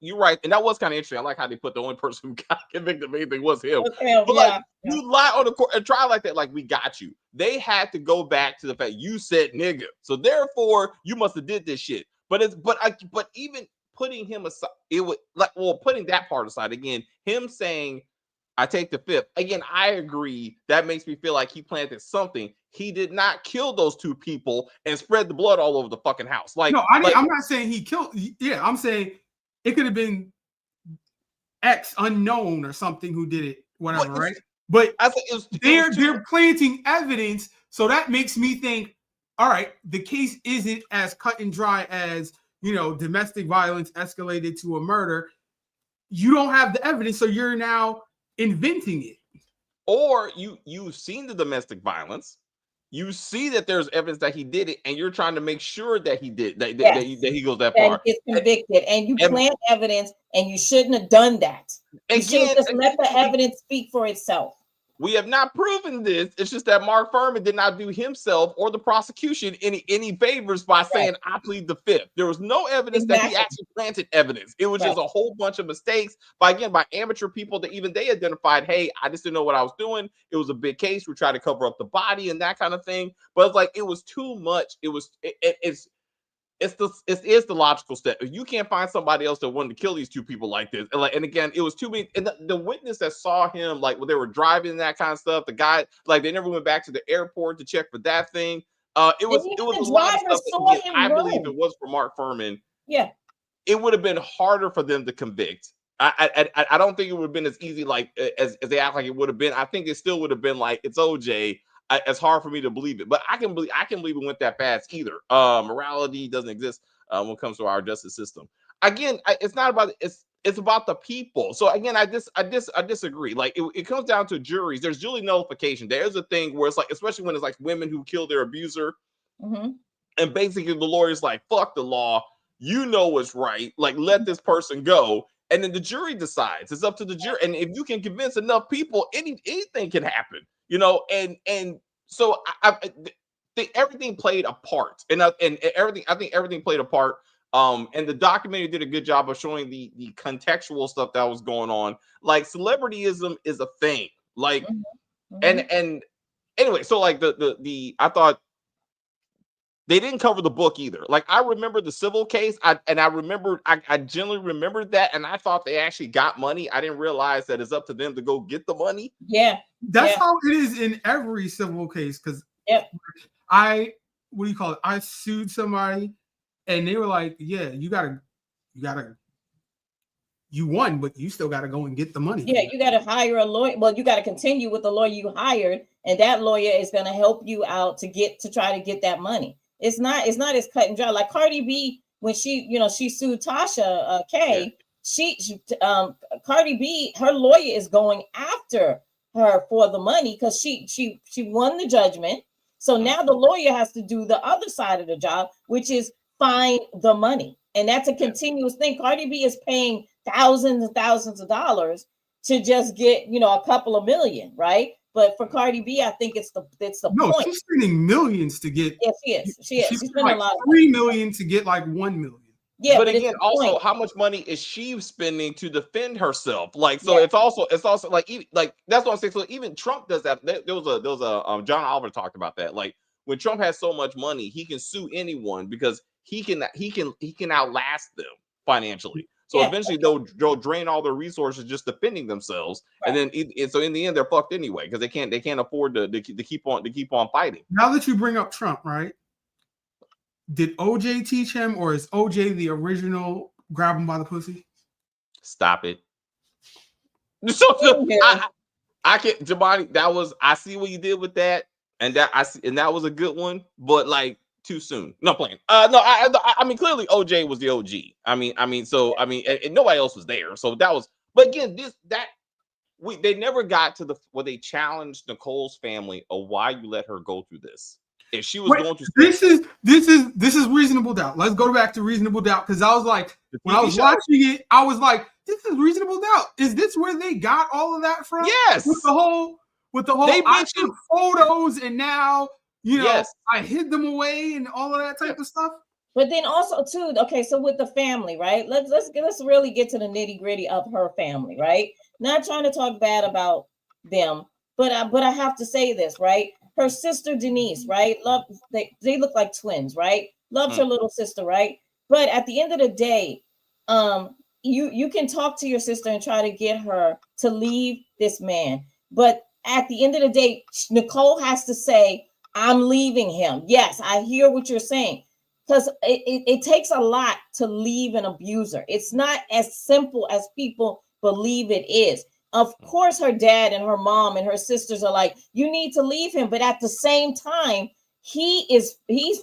you're right, and that was kind of interesting. I like how they put the only person who got convicted of anything was him. You lie on a trial like that, like we got you. They had to go back to the fact you said nigga, so therefore you must have did this shit. But even putting him aside, it would putting that part aside again, him saying I take the fifth. Again, I agree. That makes me feel like he planted something. He did not kill those two people and spread the blood all over the fucking house. Like, no, I'm not saying he killed. Yeah, I'm saying it could have been X unknown or something who did it. Whatever, right? But I think it was they're planting evidence, so that makes me think, all right, the case isn't as cut and dry as, you know, domestic violence escalated to a murder. You don't have the evidence, so you're now inventing it. Or you've seen the domestic violence, you see that there's evidence that he did it, and you're trying to make sure that he did that, Yes. that he goes that That far. he gets convicted, and you And- plant evidence, and you shouldn't have done that. You should Again, have just let the evidence speak for itself. we have not proven this. It's just that Mark Furman did not do himself or the prosecution any favors by saying, I plead the fifth. There was no evidence that he actually planted evidence. It was just a whole bunch of mistakes by amateur people that even they identified, hey, I just didn't know what I was doing. It was a big case. We tried to cover up the body and that kind of thing. But it's like, it was too much. It's the logical step. If you can't find somebody else that wanted to kill these two people like this, and again, it was too many. And the witness that saw him, like when they were driving and that kind of stuff, the guy, like they never went back to the airport to check for that thing. It was a lot of stuff. That, I believe it was for Mark Furman. Yeah, it would have been harder for them to convict. I don't think it would have been as easy like as they act like it would have been. I think it still would have been like it's OJ. It's hard for me to believe it, but I can believe it went that fast either. Morality doesn't exist when it comes to our justice system. Again, it's not about it's about the people. So again, I disagree. Like it comes down to juries. There's jury nullification. There's a thing where it's like, especially when it's like women who kill their abuser, and basically the lawyer's like, fuck the law. You know what's right. Like let this person go. And then the jury decides. It's up to the jury. And if you can convince enough people, anything can happen. You know, and so I think everything played a part, and everything. I think everything played a part. And the documentary did a good job of showing the contextual stuff that was going on. Like celebrityism is a thing. Like, and anyway, so like the I thought they didn't cover the book either. Like I remember the civil case, I generally remembered that, and I thought they actually got money. I didn't realize that it's up to them to go get the money. Yeah, that's how it is in every civil case. Because I sued somebody, and they were like, "Yeah, you won, but you still got to go and get the money." Yeah, you got to hire a lawyer. Well, you got to continue with the lawyer you hired, and that lawyer is going to help you out to try to get that money. It's not as cut and dry. Like Cardi B, when she sued Tasha K, Cardi B, her lawyer is going after her for the money because she won the judgment. So now the lawyer has to do the other side of the job, which is find the money. And that's a continuous thing. Cardi B is paying thousands and thousands of dollars to just get, a couple of million, right? But for Cardi B, I think it's the point. She's spending millions to get. Yes, she is. She's spending like a lot. 3 million to get like 1 million. Yeah, but again, also, how much money is she spending to defend herself? Like, so it's also like that's what I'm saying. So even Trump does that. There was a John Oliver talked about that. Like when Trump has so much money, he can sue anyone because he can outlast them financially. So eventually they'll drain all their resources just defending themselves, and then so in the end they're fucked anyway because they can't afford to keep on fighting. Now that you bring up Trump, right? Did OJ teach him, or is OJ the original grab him by the pussy? Stop it. So I can't, Jabani. That was I see what you did with that, and that was a good one, but like. Too soon. No playing. I mean, clearly OJ was the OG. And nobody else was there. So that was. But again, they never got to where they challenged Nicole's family of why you let her go through this. If she was going to. This is reasonable doubt. Let's go back to reasonable doubt because I was like, when I was watching it, I was like, this is reasonable doubt. Is this where they got all of that from? Yes. With the whole. They mentioned photos and now. I hid them away and all of that type of stuff. But then also too, okay, so with the family, right? Let's really get to the nitty-gritty of her family, right? Not trying to talk bad about them, but I have to say this, right? Her sister Denise, right? They look like twins, right? Loves her little sister, right? But at the end of the day, you can talk to your sister and try to get her to leave this man, but at the end of the day, Nicole has to say, I'm leaving him. Yes, I hear what you're saying. Because it takes a lot to leave an abuser. It's not as simple as people believe it is. Of course, her dad and her mom and her sisters are like, you need to leave him. But at the same time, he's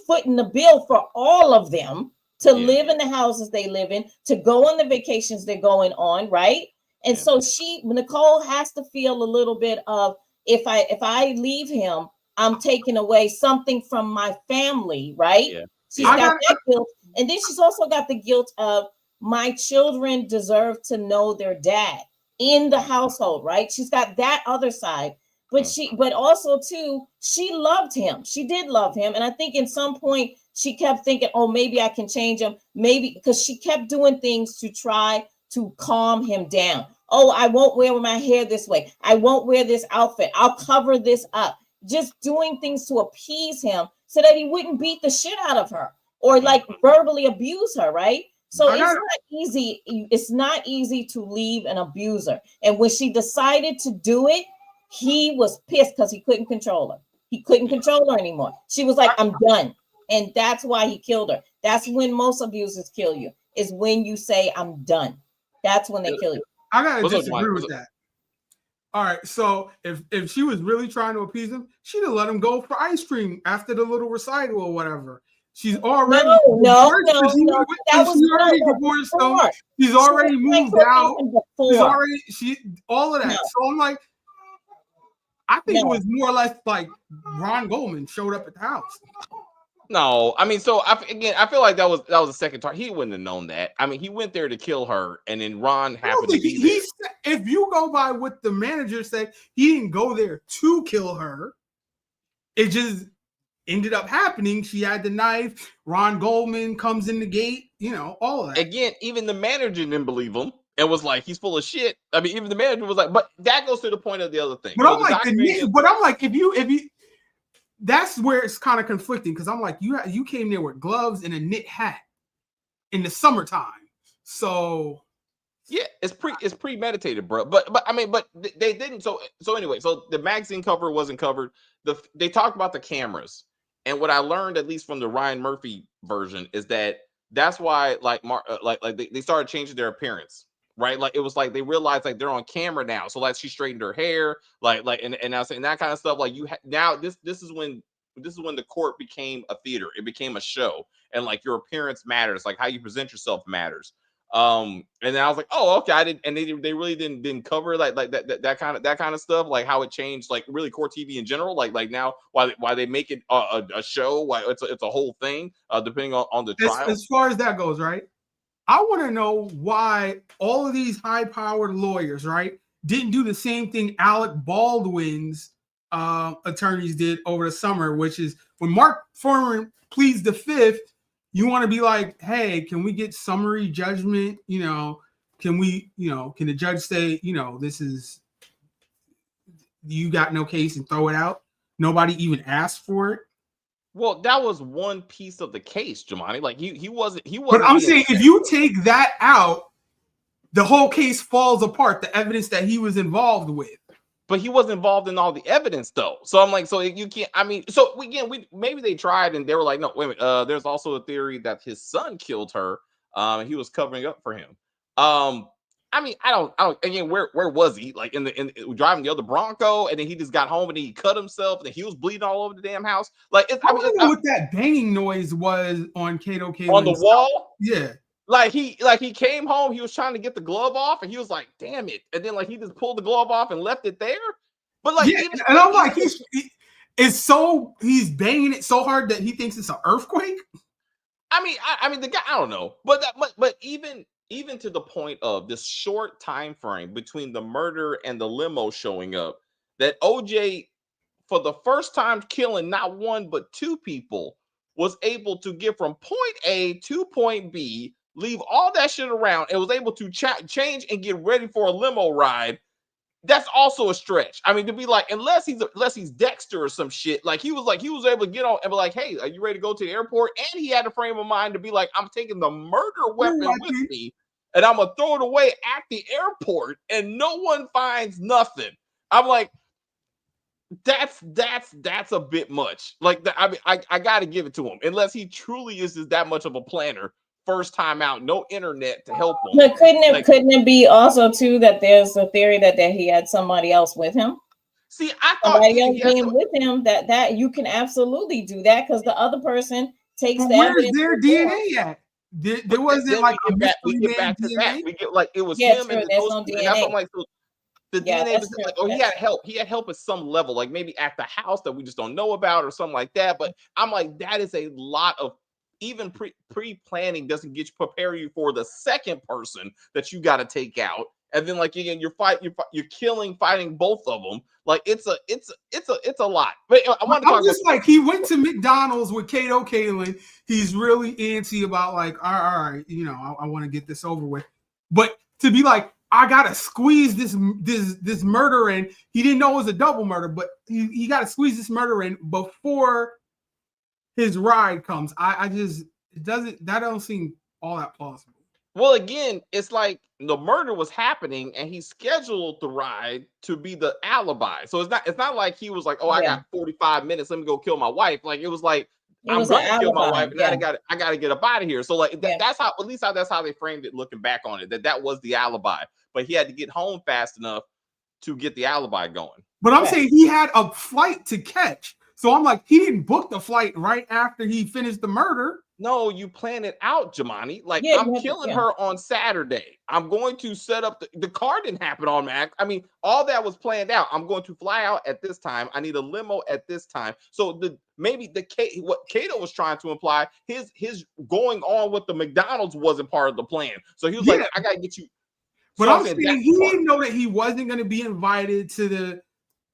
footing the bill for all of them to live in the houses they live in, to go on the vacations they're going on, right? And so Nicole has to feel a little bit of, if I leave him, I'm taking away something from my family, right? She's got that guilt. And then she's also got the guilt of, my children deserve to know their dad in the household, right? She's got that other side. But also too, she loved him. She did love him. And I think in some point she kept thinking, oh, maybe I can change him. Maybe, because she kept doing things to try to calm him down. Oh, I won't wear my hair this way. I won't wear this outfit. I'll cover this up. Just doing things to appease him so that he wouldn't beat the shit out of her or like verbally abuse her, right? So it's not easy. It's not easy to leave an abuser. And when she decided to do it, he was pissed because he couldn't control her. He couldn't control her anymore. She was like, I'm done. And that's why he killed her. That's when most abusers kill you, is when you say, I'm done. That's when they kill you. I gotta disagree with that. All right, so if she was really trying to appease him, she'd have let him go for ice cream after the little recital or whatever. She's already She's already moved out. She's already all of that. So I'm like, I think it was more or less like Ron Goldman showed up at the house. No, I mean, so I feel like that was a second target. He wouldn't have known that. I mean, he went there to kill her, and then Ron happened to be there. If you go by what the manager said, he didn't go there to kill her. It just ended up happening. She had the knife. Ron Goldman comes in the gate. You know, all of that. Again, even the manager didn't believe him and was like, he's full of shit. I mean, even the manager was like, but that goes to the point of the other thing. But I'm like, if you. That's where it's kind of conflicting, because I'm like, you came there with gloves and a knit hat in the summertime, so yeah, it's premeditated, bro. But I mean, but they didn't. So anyway, so the magazine cover wasn't covered. They talked about the cameras, and what I learned, at least from the Ryan Murphy version, is that's why they started changing their appearance. Right, like it was like they realized like they're on camera now, so like she straightened her hair, and I was saying that kind of stuff. Like now this is when the court became a theater, it became a show, and like your appearance matters, like how you present yourself matters. And then I was like, oh, okay, I didn't, and they really didn't cover like that kind of stuff, like how it changed, like really court TV in general, like now why they make it a show, why it's a whole thing, depending on the trial. As far as that goes, right? I want to know why all of these high-powered lawyers, right, didn't do the same thing Alec Baldwin's attorneys did over the summer, which is when Mark Foreman pleads the fifth, you want to be like, hey, can we get summary judgment? You know, can the judge say, this is, you got no case and throw it out? Nobody even asked for it. Well, that was one piece of the case, Jemani. Like he wasn't. But I'm saying if you take that out, the whole case falls apart. The evidence that he was involved with. But he wasn't involved in all the evidence, though. So I'm like, so you can't. I mean, so maybe they tried and they were like, no, wait a minute. There's also a theory that his son killed her. And he was covering up for him. I mean, I don't. Again, where was he? Like in driving the other Bronco, and then he just got home and he cut himself, and he was bleeding all over the damn house. Like, I don't know what that banging noise was on Kato K. On the wall. Yeah. Like he came home, he was trying to get the glove off, and he was like, "Damn it!" And then like he just pulled the glove off and left it there. But like, yeah, and I'm like, he's banging it so hard that he thinks it's an earthquake. I mean, the guy, I don't know, but even to the point of this short time frame between the murder and the limo showing up, that OJ, for the first time killing not one but two people, was able to get from point A to point B, leave all that shit around, and was able to change and get ready for a limo ride. That's also a stretch. I mean, to be like, unless he's Dexter or some shit, like he was able to get on and be like, hey, are you ready to go to the airport? And he had a frame of mind to be like, I'm taking the murder weapon with me, and I'm gonna throw it away at the airport, and no one finds nothing. I'm like, that's a bit much. Like, I mean, I got to give it to him, unless he truly is just that much of a planner first time out, no internet to help him. But couldn't it be also too that there's a theory that he had somebody else with him? See, I thought somebody else being with him, that you can absolutely do that because the other person takes the where's evidence. their DNA at? There wasn't like a we get back to DNA? that. We get like it was Yeah, him true. and There's those no two, and that's DNA. what I'm like. So the Yeah, DNA was true. like, oh, he had help. He had help at some level, like maybe at the house that we just don't know about or something like that. But I'm like, that is a lot of even pre-planning doesn't get you prepare you for the second person that you got to take out. And then like again, you're fighting both of them. Like it's a lot. But I want to talk just about like he went to McDonald's with Kato Kalin. He's really antsy about like, all right, you know, I want to get this over with. But to be like, I gotta squeeze this murder in. He didn't know it was a double murder, but he got to squeeze this murder in before his ride comes. That don't seem all that plausible. Well, again, it's like the murder was happening and he scheduled the ride to be the alibi. So it's not like he was like, oh, I got 45 minutes, let me go kill my wife. Like it was like, I'm going to kill my wife and I got to get up out of here. So like that's how, at least that's how they framed it looking back on it, that was the alibi. But he had to get home fast enough to get the alibi going. But I'm saying he had a flight to catch. So I'm like, he didn't book the flight right after he finished the murder. No, you plan it out, Jamani. Like I'm killing her on Saturday. I'm going to set up the car didn't happen on Mac. I mean, all that was planned out. I'm going to fly out at this time. I need a limo at this time. So what Kato was trying to imply, his going on with the McDonald's wasn't part of the plan. So he was like, I gotta get you. But I'm saying he didn't know that he wasn't going to be invited to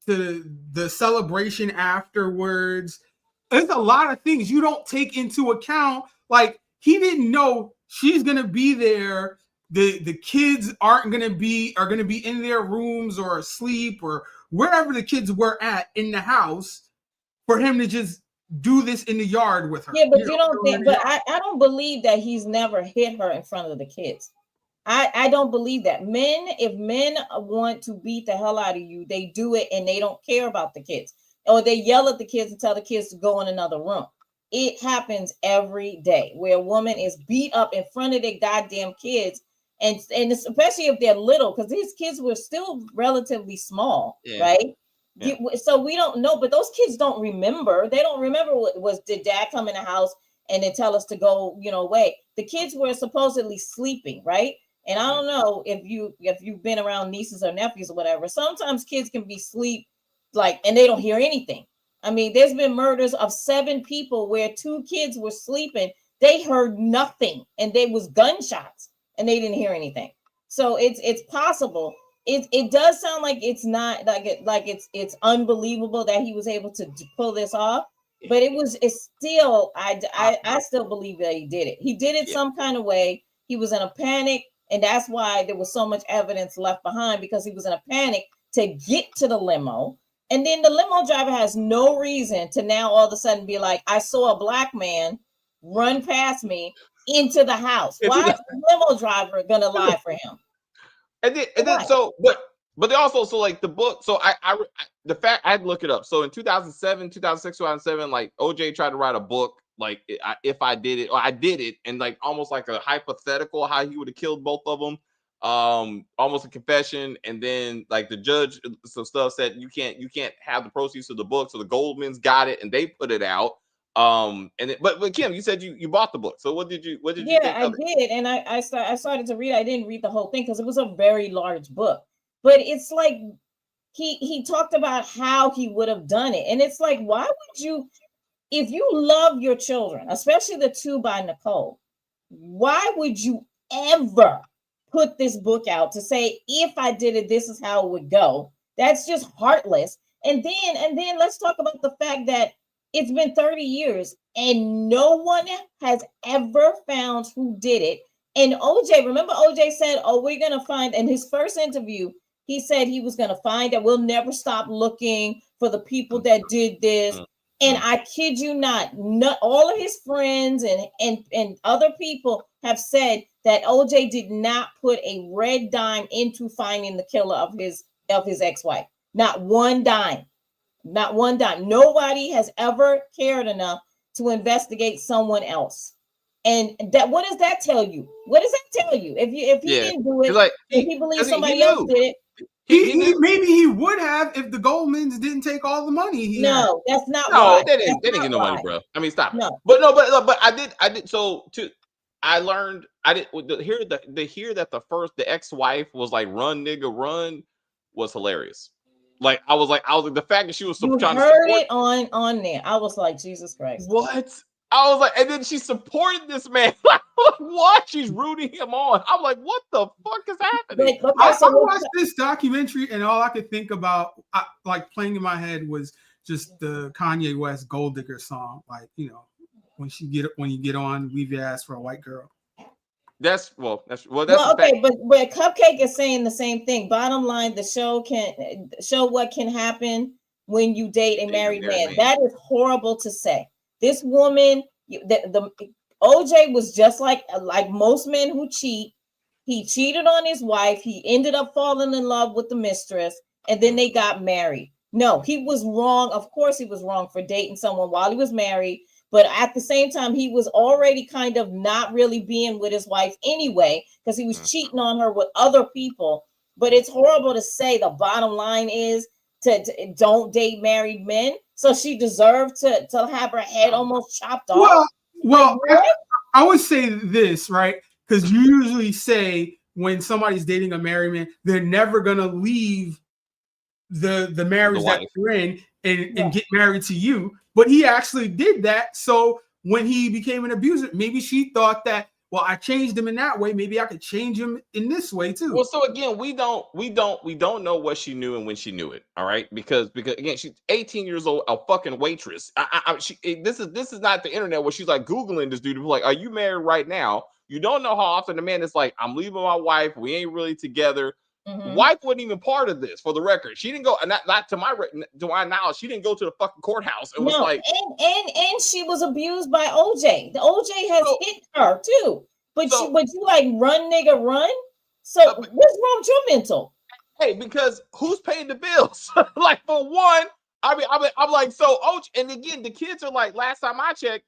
the celebration afterwards. There's a lot of things you don't take into account. Like he didn't know she's going to be there. The kids are going to be in their rooms or asleep or wherever the kids were at in the house for him to just do this in the yard with her. Yeah, but you don't think, but I don't believe that he's never hit her in front of the kids. I don't believe that. If men want to beat the hell out of you, they do it and they don't care about the kids. Or they yell at the kids and tell the kids to go in another room. It happens every day where a woman is beat up in front of their goddamn kids. And especially if they're little, because these kids were still relatively small, right? Yeah. So we don't know, but those kids don't remember. They don't remember did dad come in the house and then tell us to go, away. The kids were supposedly sleeping, right? And I don't know if you've been around nieces or nephews or whatever. Sometimes kids can be asleep, and they don't hear anything. I mean, there's been murders of 7 people where 2 kids were sleeping. They heard nothing, and there was gunshots, and they didn't hear anything. So it's possible. It does sound like it's not it's unbelievable that he was able to pull this off. But it's still I still believe that he did it. He did it some kind of way. He was in a panic. And that's why there was so much evidence left behind, because he was in a panic to get to the limo. And then the limo driver has no reason to now all of a sudden be like, I saw a black man run past me into the house. Why is the limo driver going to lie for him? And then but they also, so like the book, so I had to look it up. So in 2007, 2006, 2007, like OJ tried to write a book, like if I did it, or I did it, and like almost like a hypothetical how he would have killed both of them, almost a confession. And then like the judge, some stuff said you can't have the proceeds of the book, so the Goldmans got it and they put it out. But Kim, you said you bought the book, so what did you think? Yeah, I did, and I started to read. I didn't read the whole thing because it was a very large book, but it's like he talked about how he would have done it, and it's like, why would you? If you love your children, especially the 2 by Nicole, why would you ever put this book out to say, if I did it, this is how it would go? That's just heartless. And then let's talk about the fact that it's been 30 years and no one has ever found who did it. And remember OJ said, we're going to find, in his first interview, he said he was going to find that we'll never stop looking for the people that did this. And I kid you not, all of his friends and other people have said that OJ did not put a red dime into finding the killer of his ex-wife. Not one dime. Not one dime. Nobody has ever cared enough to investigate someone else. And that, what does that tell you? What does that tell you? If he didn't do it, like if he believes 'cause somebody else knew. did it, Maybe he would have if the Goldmans didn't take all the money he had. no, that's not No, why. they didn't get no money, bro. I mean, stop. No, but I did. So I learned. I did hear that the ex-wife was like, "Run, nigga, run," was hilarious. Like I was like the fact that she was you trying to heard support it on there. I was like, Jesus Christ. What? I was like, and then she supported this man. Like, what? She's rooting him on. I'm like, what the fuck is happening? I watched this documentary, and all I could think about, like playing in my head, was just the Kanye West "Gold Digger" song. Like, you know, when you get on, leave your ass for a white girl. That's okay, but Cupcake is saying the same thing. Bottom line, the show can show what can happen when you date a married man. That is horrible to say. This woman, the OJ was just like most men who cheat. He cheated on his wife. He ended up falling in love with the mistress, and then they got married. No, he was wrong. Of course, he was wrong for dating someone while he was married. But at the same time, he was already kind of not really being with his wife anyway, because he was cheating on her with other people. But it's horrible to say. The bottom line is to don't date married men. So she deserved to have her head almost chopped off. Well, I would say this, right? Because you usually say when somebody's dating a married man, they're never gonna leave the marriage that they're in and get married to you. But he actually did that. So when he became an abuser, maybe she thought that, well, I changed him in that way. Maybe I could change him in this way too. Well, so again, we don't know what she knew and when she knew it. All right, because again, she's 18 years old, a fucking waitress. This is not the internet where she's like Googling this dude. Like, are you married right now? You don't know how often the man is like, I'm leaving my wife. We ain't really together. Wife wasn't even part of this, for the record. She didn't go, not to my knowledge, she didn't go to the fucking courthouse and was like, and she was abused by OJ. The OJ has hit her too. But you like run, nigga, run. So what's wrong with your mental? Hey, because who's paying the bills? Like, for one, I'm like, so OJ, and again, the kids are like, last time I checked,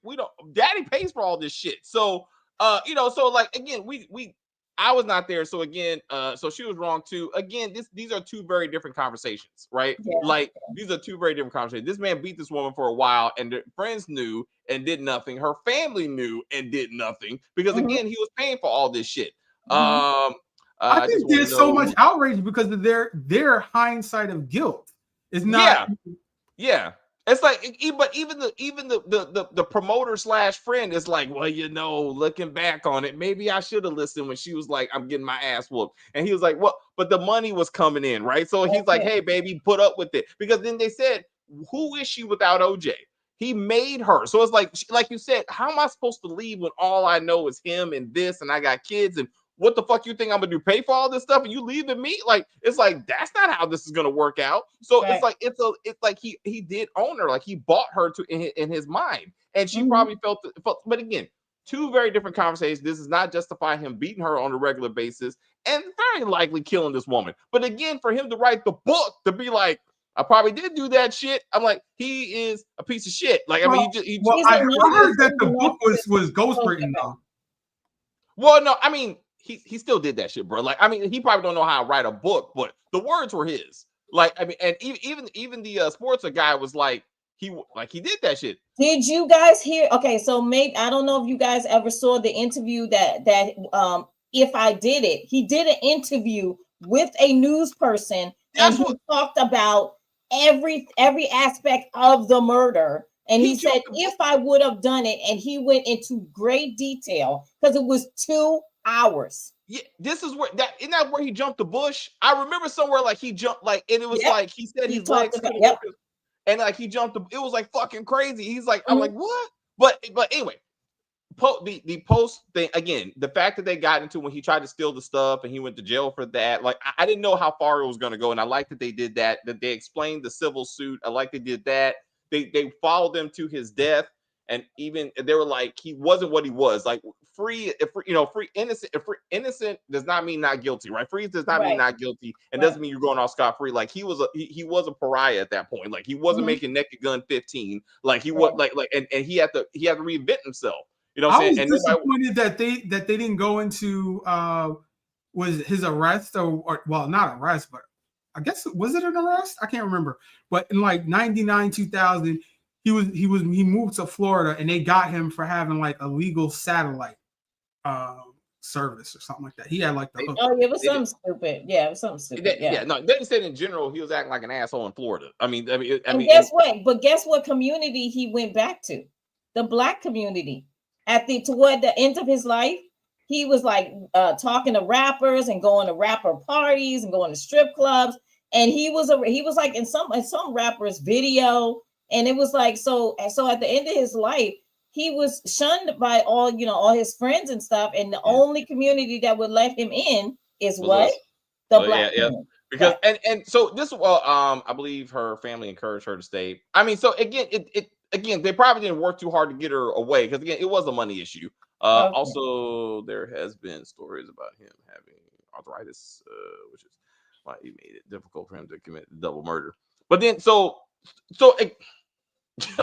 daddy pays for all this shit. So so like again, I was not there. So again, so she was wrong too. Again, these are two very different conversations, right? Yeah. Like, these are two very different conversations. This man beat this woman for a while, and their friends knew and did nothing. Her family knew and did nothing because again, he was paying for all this shit. I think there's so much outrage because of their hindsight of guilt. It's not. Yeah. It's like, but even the promoter / friend is like, well, looking back on it, maybe I should have listened when she was like, I'm getting my ass whooped. And he was like, well, but the money was coming in, right? So he's like, hey, baby, put up with it. Because then they said, who is she without OJ? He made her. So it's like you said, how am I supposed to leave when all I know is him and this, and I got kids, and what the fuck you think I'm gonna do? Pay for all this stuff and you leaving me? Like, it's like, that's not how this is gonna work out. So it's like he did own her, like he bought her in his mind, and she probably felt. But again, two very different conversations. This is not justifying him beating her on a regular basis and very likely killing this woman. But again, for him to write the book to be like, I probably did do that shit, I'm like, he is a piece of shit. Like, I mean, I heard that the book was ghostwritten though. Well, no, I mean, he still did that shit, bro. Like, I mean, he probably don't know how to write a book, but the words were his. Like, I mean, and even the sports guy was like, he did that shit. Did you guys hear? Okay, so maybe I don't know if you guys ever saw the interview that If I Did It, he did an interview with a news person, and he talked about every aspect of the murder. And he said, if I would have done it, and he went into great detail because it was 2 hours. Yeah, this is where isn't that where he jumped the bush? I remember somewhere like he jumped, like, and it was like he said his legs and like he jumped it was like fucking crazy. He's like, I'm like, what? But anyway, the post thing again, the fact that they got into when he tried to steal the stuff and he went to jail for that, like, I didn't know how far it was going to go, and I like that they did that they explained the civil suit. I like they did that. They followed them to his death, and even they were like, he wasn't what he was. Like, free innocent does not mean not guilty, right? Free does not mean not guilty, and doesn't mean you're going off scot-free. Like, he was a pariah at that point. Like, he wasn't making Naked Gun 15. Like, he was like and he had to reinvent himself. You know what I'm saying? And disappointed that they didn't go into was his arrest or well, not arrest, but I guess was it an arrest? I can't remember. But in like 99, 2000, he moved to Florida and they got him for having like a legal satellite service or something like that. He had like the it was something stupid. Yeah, it was something stupid. Yeah. No, they said in general he was acting like an asshole in Florida. I mean, guess what? But guess what community he went back to? The Black community. Toward the end of his life, he was like talking to rappers and going to rapper parties and going to strip clubs. And he was like in some rapper's video, and it was like so at the end of his life, he was shunned by all his friends and stuff, and the only community that would let him in is the Black community. Because and so this I believe her family encouraged her to stay. I mean, so again, again, they probably didn't work too hard to get her away because again, it was a money issue. Also, there has been stories about him having arthritis, which is why he made it difficult for him to commit double murder. But then, so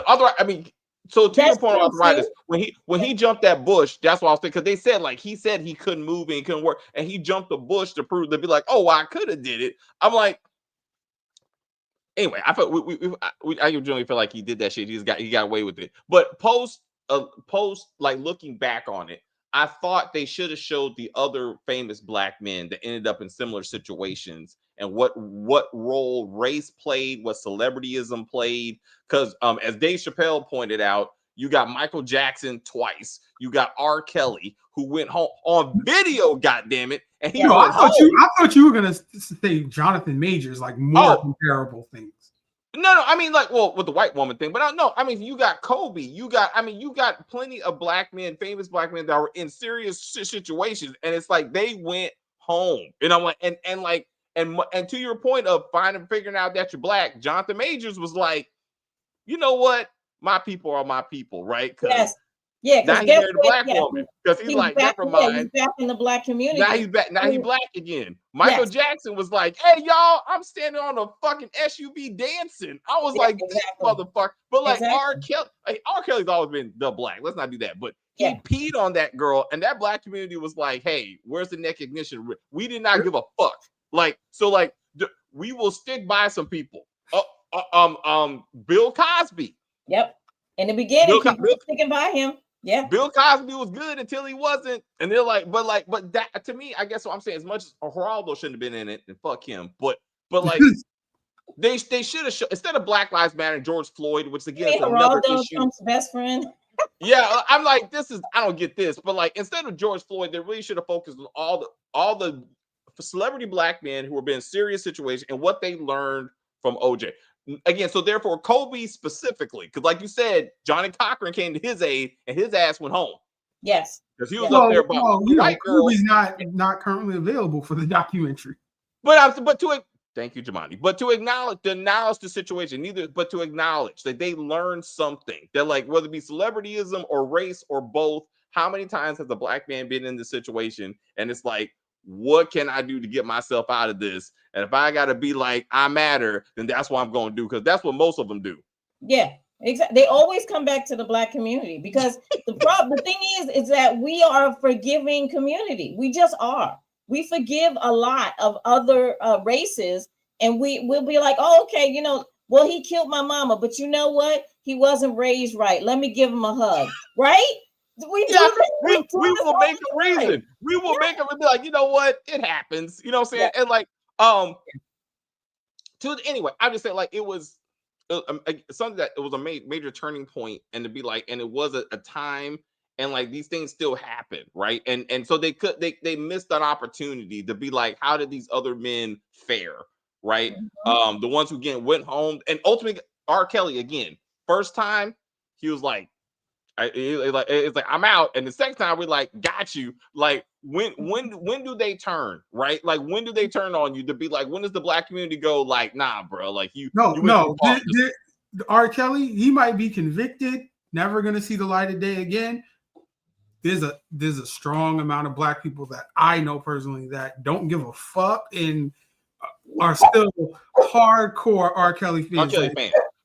I mean. So to your point on arthritis, when he jumped that bush, that's what I was thinking. Because they said he said he couldn't move and he couldn't work, and he jumped the bush to be like, oh, well, I could have did it. I'm like, anyway, I felt I generally feel like he did that shit. He got away with it. But post like looking back on it, I thought they should have showed the other famous Black men that ended up in similar situations and what role race played, what celebrityism played. Because as Dave Chappelle pointed out, you got Michael Jackson twice. You got R. Kelly, who went home on video, goddammit. And he I thought you were gonna say Jonathan Majors, like more comparable things. No, I mean, like, well, with the white woman thing, but no, I mean, you got Kobe, you got plenty of Black men, famous Black men that were in serious situations, and it's like they went home, and I'm like, and to your point of figuring out that you're Black, Jonathan Majors was like, you know what, my people are my people, right? Yes. Yeah, now he married a Black woman because he's like, never mind. He's back in the Black community. Now he's back. Now he's Black again. Michael Jackson was like, "Hey y'all, I'm standing on a fucking SUV dancing." I was like, "This motherfucker." But like R. Kelly's always been the Black. Let's not do that. But he peed on that girl, and that Black community was like, "Hey, where's the recognition? We did not give a fuck." Like, so like we will stick by some people. Bill Cosby. Yep. In the beginning, people were sticking by him. Yeah, Bill Cosby was good until he wasn't, and they're like, but that to me, I guess what I'm saying, as much as Geraldo shouldn't have been in it, and fuck him, but like they should have instead of Black Lives Matter, George Floyd, which again is another issue. Trump's best friend. Yeah, I'm like, I don't get this, but like instead of George Floyd, they really should have focused on all the celebrity Black men who were in serious situations and what they learned from OJ. Again, so therefore, Kobe specifically, because like you said, Johnny Cochran came to his aid and his ass went home. Yes, because he was up there about white girl. Kobe's not currently available for the documentary. Thank you, Jamani. But to acknowledge the situation, but to acknowledge that they learned something. That like whether it be celebrityism or race or both, how many times has a Black man been in this situation? And it's like, what can I do to get myself out of this? And if I got to be like, I matter, then that's what I'm going to do, because that's what most of them do. Yeah, exactly. They always come back to the Black community because the thing is that we are a forgiving community. We just are. We forgive a lot of other races, and we'll be like, oh, okay, well, he killed my mama, but you know what? He wasn't raised right. Let me give him a hug, right? We will make a reason. We will make it be like, you know what? It happens. You know what I'm saying? Yeah. And like, anyway, I just said like it was something that it was a major turning point, and to be like, and it was a time, and like these things still happen, right? And so they missed an opportunity to be like, how did these other men fare, right? Mm-hmm. The ones who again went home, and ultimately R. Kelly again, first time he was like, it's like I'm out, and the second time we're like, got you. Like when do they turn, right? Like when do they turn on you to be like, when does the Black community go like, nah, bro, like no. R. Kelly, he might be convicted, never gonna see the light of day again. There's a strong amount of Black people that I know personally that don't give a fuck and are still hardcore R. Kelly fans.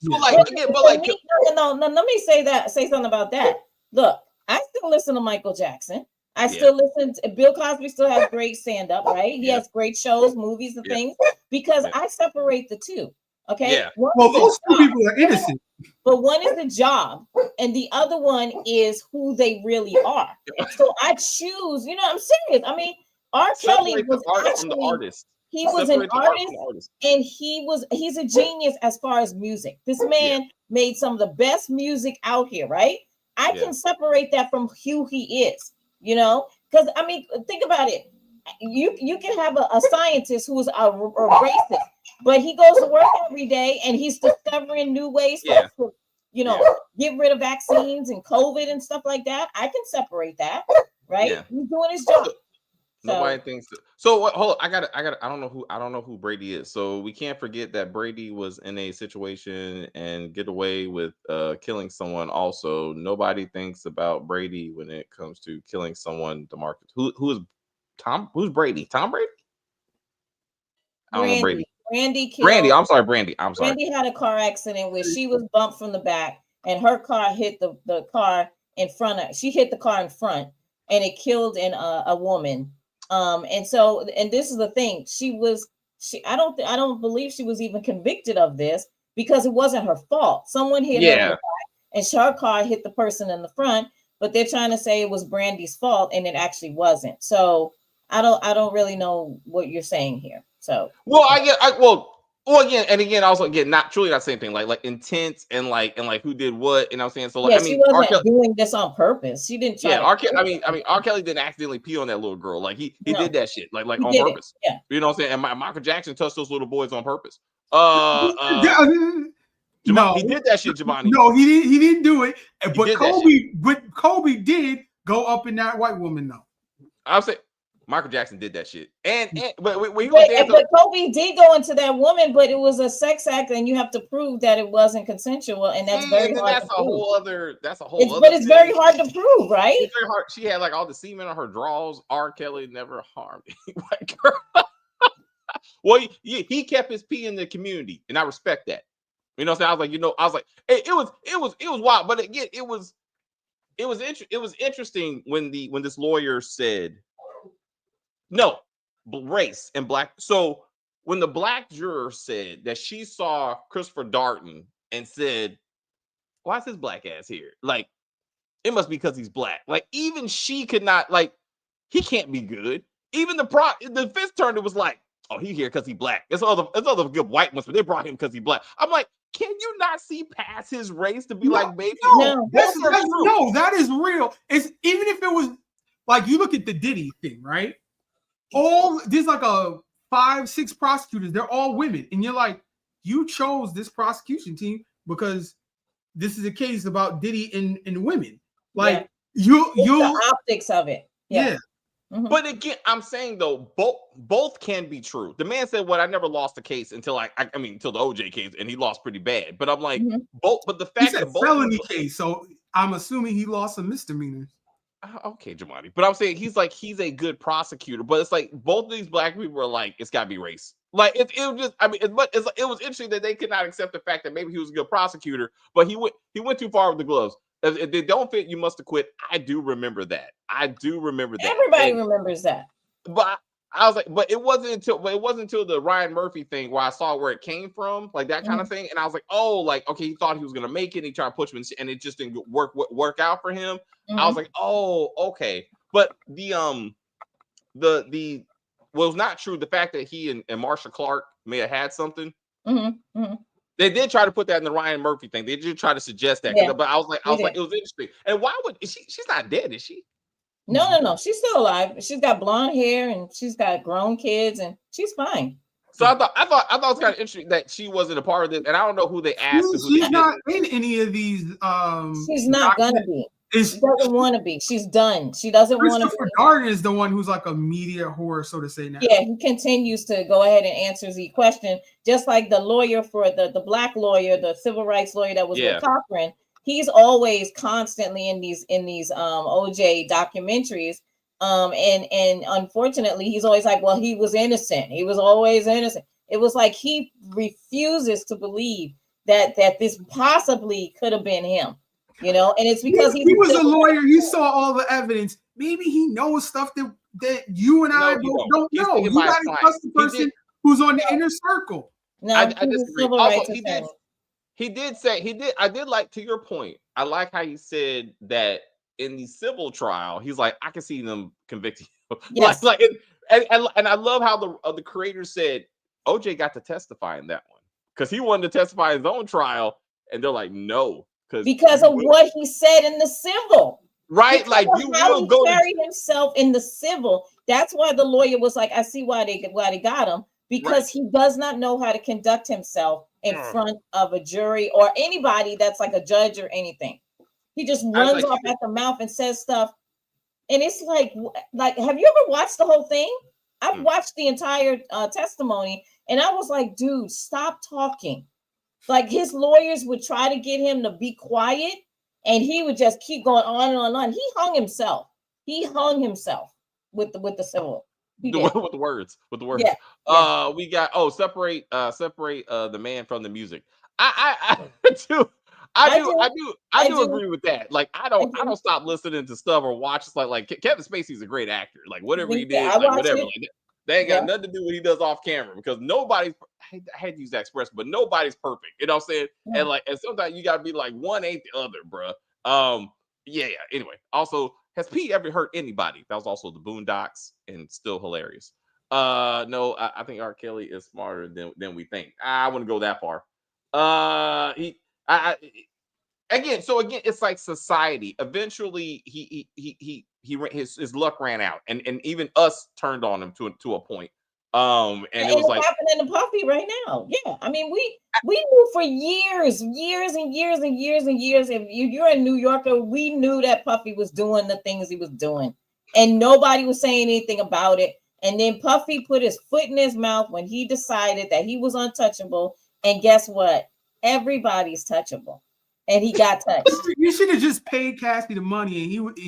No, let me say something about that. Look, I still listen to Michael Jackson. I still listen to Bill Cosby. Still has great stand up, right? He has great shows, movies, and things. Because I separate the two. Okay. Yeah. Well, those two people are innocent. But one is the job, and the other one is who they really are. So I choose. You know, I'm serious. I mean, R. Kelly was actually the artist. He was an artist, and he's a genius as far as music. This man made some of the best music out here, right? I can separate that from who he is, you know, because I mean, think about it. You can have a scientist who is a racist, but he goes to work every day and he's discovering new ways to, you know, get rid of vaccines and COVID and stuff like that. I can separate that, right? He's doing his job. Nobody thinks so. What? Hold on, I don't know who Brady is. So we can't forget that Brady was in a situation and get away with killing someone. Also, nobody thinks about Brady when it comes to killing someone. DeMarcus, who is Tom? Who's Brady? Tom Brady? I don't know Brady. Brandy. I'm sorry, Brandy. I'm sorry. Brandy had a car accident where she was bumped from the back, and her car hit the car in front of. She hit the car in front, and it killed a woman. And this is the thing. I don't believe she was even convicted of this because it wasn't her fault. Someone hit her in the back, and her car hit the person in the front, but they're trying to say it was Brandy's fault, and it actually wasn't. So I don't really know what you're saying here. So again, also not truly not the same thing, like intent and like who did what, you know what I'm saying? So I mean, she wasn't doing this on purpose. She didn't try. R. Kelly didn't accidentally pee on that little girl. Like he did that shit like on purpose. You know what I'm saying? And Michael Jackson touched those little boys on purpose. No, he did that shit, Giovanni. No, he didn't do it. But Kobe did go up in that white woman though. I'll say Michael Jackson did that shit, but Kobe did go into that woman, but it was a sex act, and you have to prove that it wasn't consensual, and that's very hard. That's a whole other. But it's very hard to prove, right? It's very hard. She had like all the semen on her drawers. R. Kelly never harmed any white girl. Well, he kept his pee in the community, and I respect that. You know what I'm saying? I was like, it was wild, but again, it was interesting when this lawyer said. No, race and black. So when the black juror said that she saw Christopher Darden and said, "Why is his black ass here?" Like, it must be because he's black. Like, even she could not. Like, he can't be good. Even the defense attorney was like, "Oh, he here because he's black." It's other good white ones, but they brought him because he's black. I'm like, can you not see past his race to be like, baby? No, that is real. It's even if it was like you look at the Diddy thing, right? There's like 5-6 prosecutors, they're all women, and you're like, you chose this prosecution team because this is a case about Diddy and women. Like the optics of it. Mm-hmm. But again, I'm saying though, both can be true. The man said, "What I never lost a case until until the OJ case, and he lost pretty bad." But I'm like, both. But the fact that both felony case, so I'm assuming he lost some misdemeanors. Okay, Jamani, but I'm saying he's a good prosecutor, but it's like both of these black people are like, it's got to be race. Like it was just, I mean, it was interesting that they could not accept the fact that maybe he was a good prosecutor, but he went too far with the gloves. If they don't fit, you must have quit. I do remember that. Everybody remembers that. But I was like, but it wasn't until the Ryan Murphy thing where I saw where it came from, like that kind of thing, and I was like, oh, like okay, he thought he was gonna make it, and he tried to push him, and it just didn't work out for him. I was like, oh, okay. But the was not true. The fact that he and Marsha Clark may have had something. They did try to put that in the Ryan Murphy thing. They did try to suggest that, but I was like, it was interesting. And why would she's not dead, is she? No. She's still alive. She's got blonde hair and she's got grown kids and she's fine. So I thought it was kind of interesting that she wasn't a part of this, and I don't know who they asked. She's not in any of these. She's not gonna be. She doesn't want to be. She's done. She doesn't want to be. Christopher Darden is the one who's like a media whore, so to say now. Yeah, he continues to go ahead and answer the question, just like the lawyer for the black lawyer, the civil rights lawyer that was with Cochran. He's always constantly in these OJ documentaries. And unfortunately, he's always like, well, he was innocent. He was always innocent. It was like he refuses to believe that this possibly could have been him. you know, and it's because he was a lawyer. He saw all the evidence. Maybe he knows stuff that you and I No, don't know. You got to trust the person who's on the inner circle. No, I disagree. Also, I did like, to your point, I like how you said that in the civil trial, he's like, I can see them convicting you. Yes. And I love how the creator said OJ got to testify in that one because he wanted to testify in his own trial, and they're like, no, because of what he said in the civil. Right, because like you how will he go carried himself in the civil. That's why the lawyer was like, I see why they got him, because he does not know how to conduct himself in front of a jury or anybody that's like a judge or anything. He just runs off at the mouth and says stuff, and it's like have you ever watched the whole thing? I've watched the entire testimony, and I was like, dude, stop talking. Like his lawyers would try to get him to be quiet, and he would just keep going on and on and on. He hung himself. He hung himself with the civil. With the words. Yeah. We got separate the man from the music. I do agree with that. Like I don't stop listening to stuff or watch. It's like Kevin Spacey's a great actor. Like whatever he did, like whatever. Like, they ain't got nothing to do with what he does off camera, because nobody's, I hate to use that expression, but nobody's perfect. You know what I'm saying? Yeah. And sometimes you gotta be like, one ain't the other, bro. Yeah. Anyway, also, has Pete ever hurt anybody? That was also the Boondocks, and still hilarious. No, I think R. Kelly is smarter than we think. I wouldn't go that far. Again, it's like society. Eventually, his luck ran out, and even us turned on him to a point. And it was like happening to Puffy right now. Yeah, I mean, we knew for years and years. If you're a New Yorker, we knew that Puffy was doing the things he was doing, and nobody was saying anything about it. And then Puffy put his foot in his mouth when he decided that he was untouchable. And guess what? Everybody's touchable. And he got touched. You should have just paid Cassie the money, and he would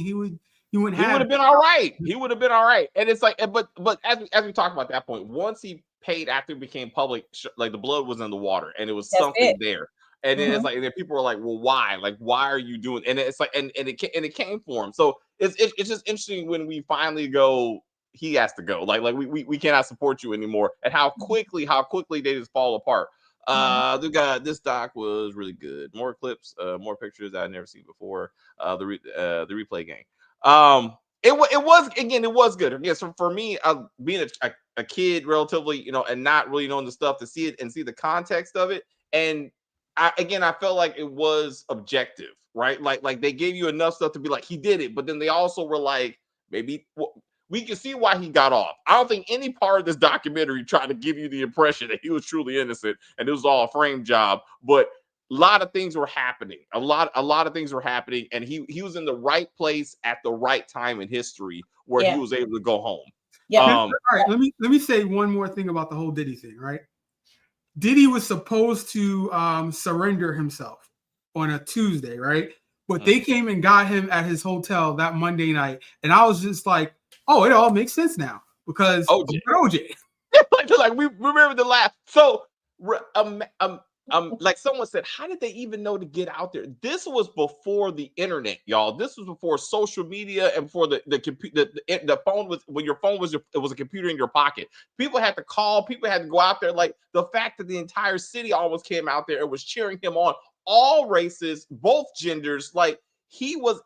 have been all right. He would have been all right. And it's like, but as we talked about that point, once he paid after it became public, like the blood was in the water, and it was something there. And then it's like, and then people were like, well, why? Like, why are you doing? And it's like, and it came for him. So it's just interesting when we finally go, he has to go. Like we cannot support you anymore. And how quickly they just fall apart. This doc was really good. More clips, more pictures I'd never seen before. The replay game. It was good. Again, so for me, being a kid, relatively, and not really knowing the stuff, to see it and see the context of it, and I felt like it was objective, right? Like they gave you enough stuff to be like, he did it, but then they also were like, maybe we can see why he got off. I don't think any part of this documentary tried to give you the impression that he was truly innocent and it was all a frame job. But a lot of things were happening. A lot of things were happening, and he was in the right place at the right time in history where he was able to go home. Yeah. All right. Let me say one more thing about the whole Diddy thing. Right. Diddy was supposed to surrender himself on a Tuesday, right? But they came and got him at his hotel that Monday night, and I was just like, oh, it all makes sense now because OJ. Like we remember the last. So like someone said, how did they even know to get out there? This was before the internet, y'all. This was before social media and before the phone was, when your phone was it was a computer in your pocket. People had to call, people had to go out there. Like the fact that the entire city almost came out there and was cheering him on, all races, both genders. Like he was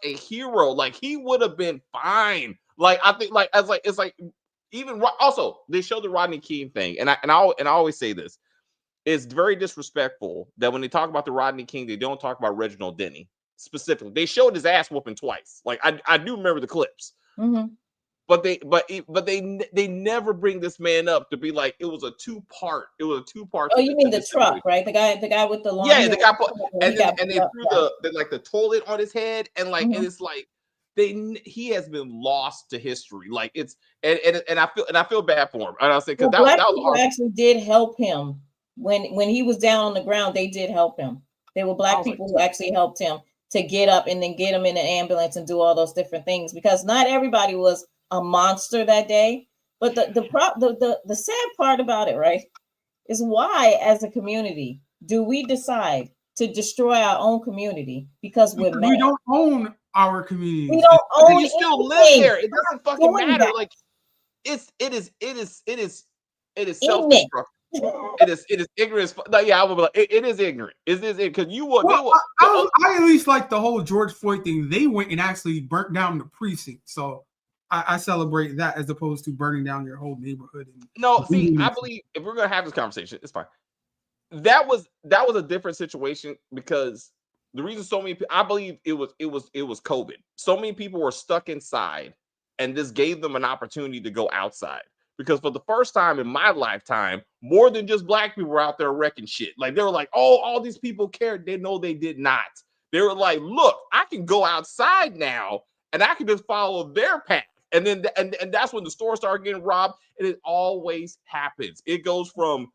a hero. Like he would have been fine. Like I think, like as like it's like even also they showed the Rodney King thing, and I always say this. It's very disrespectful that when they talk about the Rodney King, they don't talk about Reginald Denny specifically. They showed his ass whooping twice. Like I do remember the clips, but they never bring this man up to be like it was a two-part. It was a two-part. Oh, you mean the truck, right? The guy with the long hair. The guy and they threw the toilet on his head, and like and it's like he has been lost to history. Like it's and I feel bad for him. And I say because that was hard. Actually did help him. When he was down on the ground, they did help him. There were Black people who actually helped him to get up and then get him in an ambulance and do all those different things, because not everybody was a monster that day. But the sad part about it, right, is why as a community do we decide to destroy our own community because we're mad. We don't own our communities. We don't own You still live anything. there. It doesn't fucking Doing matter. that. Like it is Ignorant. self-destructive. It is ignorant. No, yeah, I would be like, it is ignorant. It is because you will. Well, I at least like the whole George Floyd thing. They went and actually burnt down the precinct, so I celebrate that as opposed to burning down your whole neighborhood. No, see, I believe if we're gonna have this conversation, it's fine. That was a different situation because the reason so many people, I believe it was COVID. So many people were stuck inside, and this gave them an opportunity to go outside. Because for the first time in my lifetime, more than just black people were out there wrecking shit. Like they were like, oh, all these people cared. They know they did not. They were like, look, I can go outside now and I can just follow their path. And then and that's when the stores started getting robbed. And it always happens. It goes from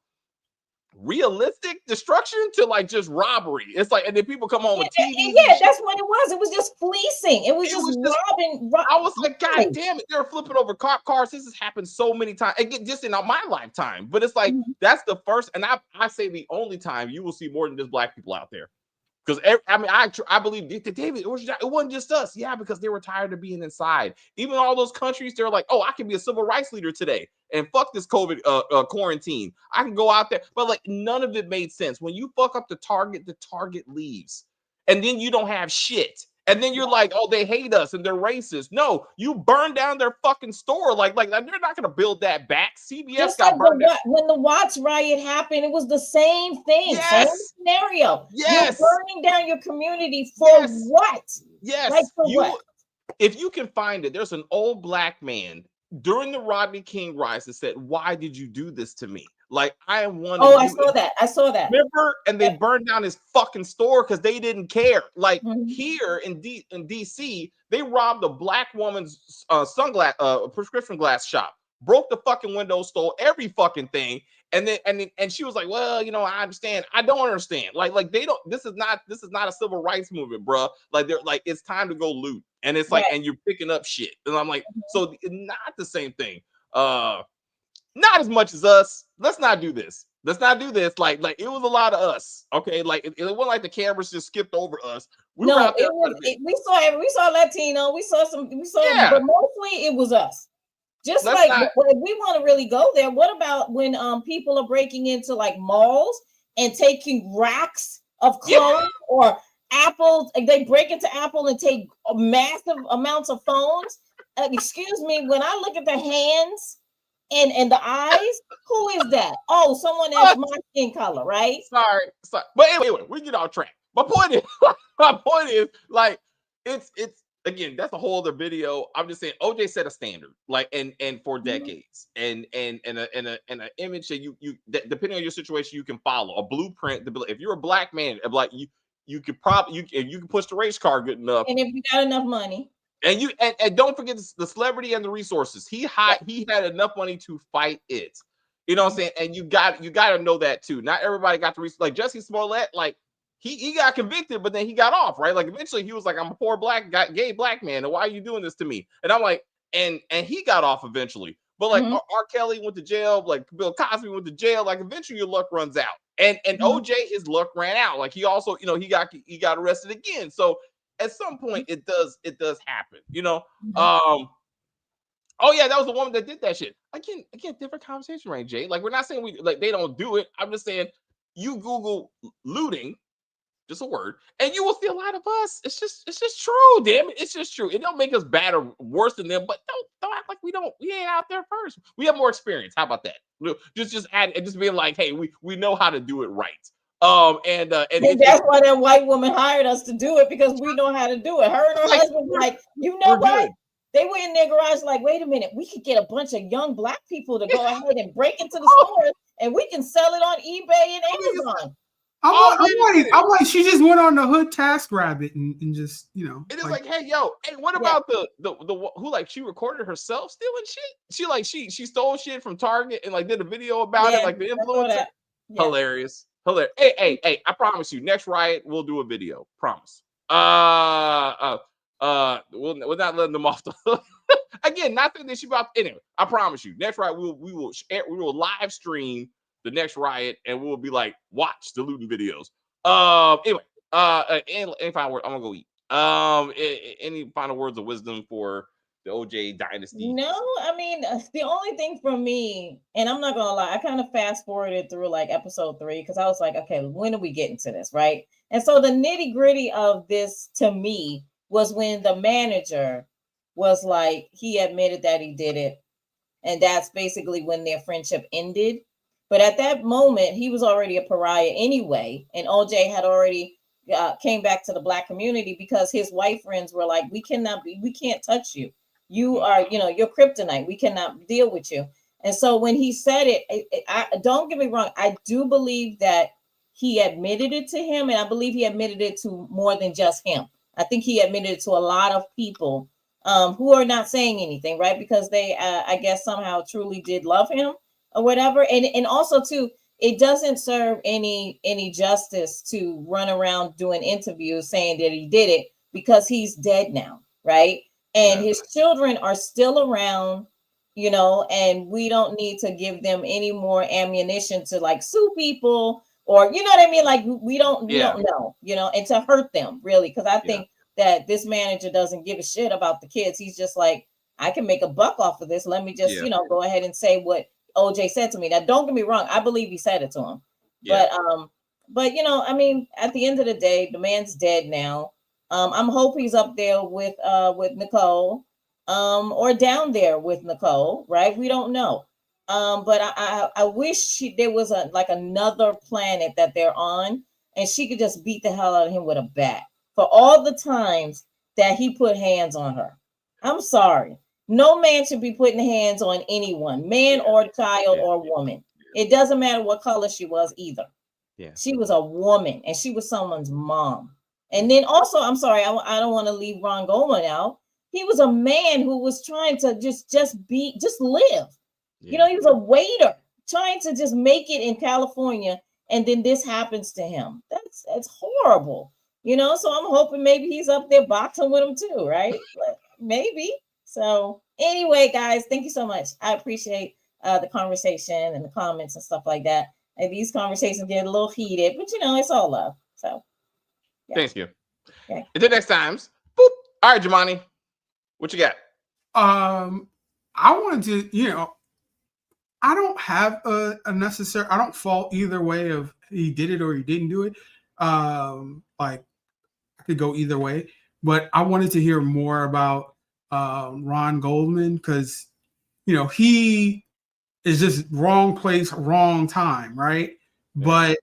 realistic destruction to like just robbery. It's like, and then people come home with TVs. Yeah, that's what it was. It was just fleecing. It was just robbing. I was like, God damn it, they're flipping over cars. This has happened so many times. Again, just in my lifetime. But it's like that's the first, and I say the only time you will see more than just black people out there. Because I believe David, it wasn't just us. Yeah, because they were tired of being inside. Even all those countries, they're like, oh, I can be a civil rights leader today and fuck this COVID quarantine. I can go out there, but like none of it made sense. When you fuck up the target leaves, and then you don't have shit. And then you're like, oh, they hate us and they're racist. No, you burn down their fucking store. Like they're not gonna build that back. CBS just got like burned down. When the Watts riot happened, it was the same thing. Yes. Same scenario. Yes. You're burning down your community for what? Yes. Like for what? If you can find it, there's an old black man during the Rodney King riots that said, why did you do this to me? Like, I am one of you. I saw that. Remember? And they burned down his fucking store because they didn't care. Like here in DC, they robbed a black woman's prescription glass shop, broke the fucking window, stole every fucking thing. And then she was like, well, I understand. I don't understand. Like they don't, this is not a civil rights movement, bro. Like they're like, it's time to go loot. And it's like, and you're picking up shit. And I'm like, so not the same thing. Not as much as us. Let's not do this. Like it was a lot of us. Okay, like it wasn't like the cameras just skipped over us. We saw Latino. We saw, but mostly it was us. Just if we want to really go there, what about when people are breaking into like malls and taking racks of clothes or Apple? They break into Apple and take massive amounts of phones. Excuse me, when I look at the hands and the eyes, who is that? Oh, someone that's my skin color, right? Sorry. But anyway, we get off track. My point is, like, it's again, that's a whole other video. I'm just saying, OJ set a standard, like, and for decades, and an image that you depending on your situation, you can follow a blueprint. If you're a black man, like you could probably you can push the race car good enough, and if you got enough money. And don't forget the celebrity and the resources. He had enough money to fight it. You know what I'm saying? And you got to know that too. Not everybody got the resources. Like Jussie Smollett, like he got convicted, but then he got off, right? Like eventually he was like, I'm a poor gay black man, and why are you doing this to me? And I'm like, and he got off eventually. But like R. Kelly went to jail, like Bill Cosby went to jail. Like eventually your luck runs out. And OJ, his luck ran out. Like he also, he got arrested again. So at some point, it does happen, Oh yeah, that was the woman that did that shit. Again, different conversation, right, Jay? Like we're not saying they don't do it. I'm just saying you Google looting, just a word, and you will see a lot of us. It's just true, damn it. It's just true. It don't make us bad or worse than them, but don't act like we ain't out there first. We have more experience. How about that? Just add and just being like, hey, we know how to do it right. And that's why that white woman hired us to do it, because we know how to do it. Her and her husband were like, you know what? Good. They were in their garage like, wait a minute, we could get a bunch of young black people to go ahead and break into the stores, and we can sell it on eBay and Amazon. I'm like, she just went on the hood task rabbit and just, It is like, hey, what about the who, like, she recorded herself stealing shit? She stole shit from Target and like did a video about it, like the influencer. Hilarious. Hey, I promise you, next riot we'll do a video. Promise. We're not letting them off the hook. Again, not that she about anyway. I promise you, next riot we will live stream the next riot, and we'll be like, watch the looting videos. Anyway, any final word? I'm gonna go eat. Any final words of wisdom for the OJ dynasty? No, I mean, the only thing for me, and I'm not gonna lie, I kind of fast forwarded through like episode 3 because I was like, okay, when are we getting to this, right? And so the nitty gritty of this to me was when the manager was like, he admitted that he did it, and that's basically when their friendship ended. But at that moment, he was already a pariah anyway, and OJ had already came back to the black community because his white friends were like, we can't touch you. You are, you're kryptonite. We cannot deal with you. And so when he said I don't get me wrong, I do believe that he admitted it to him, and I believe he admitted it to more than just him. I think he admitted it to a lot of people who are not saying anything, right? Because they, I guess, somehow truly did love him or whatever. And also too, it doesn't serve any justice to run around doing interviews saying that he did it because he's dead now, right? And his children are still around, and we don't need to give them any more ammunition to like sue people or you know what I mean? Like we don't know, and to hurt them really, because I think that this manager doesn't give a shit about the kids. He's just like, I can make a buck off of this. Let me just, go ahead and say what OJ said to me. Now, don't get me wrong. I believe he said it to him. Yeah. But I mean, at the end of the day, the man's dead now. I'm hope he's up there with Nicole, or down there with Nicole, right? We don't know. But I wish there was another planet that they're on, and she could just beat the hell out of him with a bat for all the times that he put hands on her. I'm sorry. No man should be putting hands on anyone, man or child or woman. It doesn't matter what color she was either. Yeah. She was a woman and she was someone's mom. And then also, I'm sorry, I don't want to leave Ron Goldman out. He was a man who was trying to just live. Yeah. He was a waiter trying to just make it in California. And then this happens to him. That's horrible. So I'm hoping maybe he's up there boxing with him too, right? Maybe. So anyway, guys, thank you so much. I appreciate the conversation and the comments and stuff like that. And these conversations get a little heated, but it's all love. So thank you. Okay. Until next times. Boop. All right, Jemani, what you got? I wanted to, I don't have a necessary. I don't fall either way of he did it or he didn't do it. Like I could go either way, but I wanted to hear more about Ron Goldman because he is just wrong place, wrong time, right? Yeah.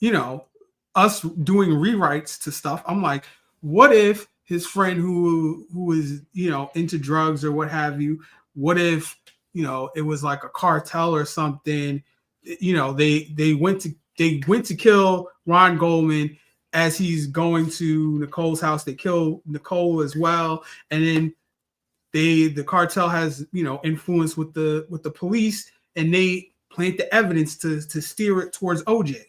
But us doing rewrites to stuff, I'm like, what if his friend who is into drugs or what have you? What if it was like a cartel or something? They went to kill Ron Goldman as he's going to Nicole's house. They kill Nicole as well, and then the cartel has influence with the police, and they plant the evidence to steer it towards OJ.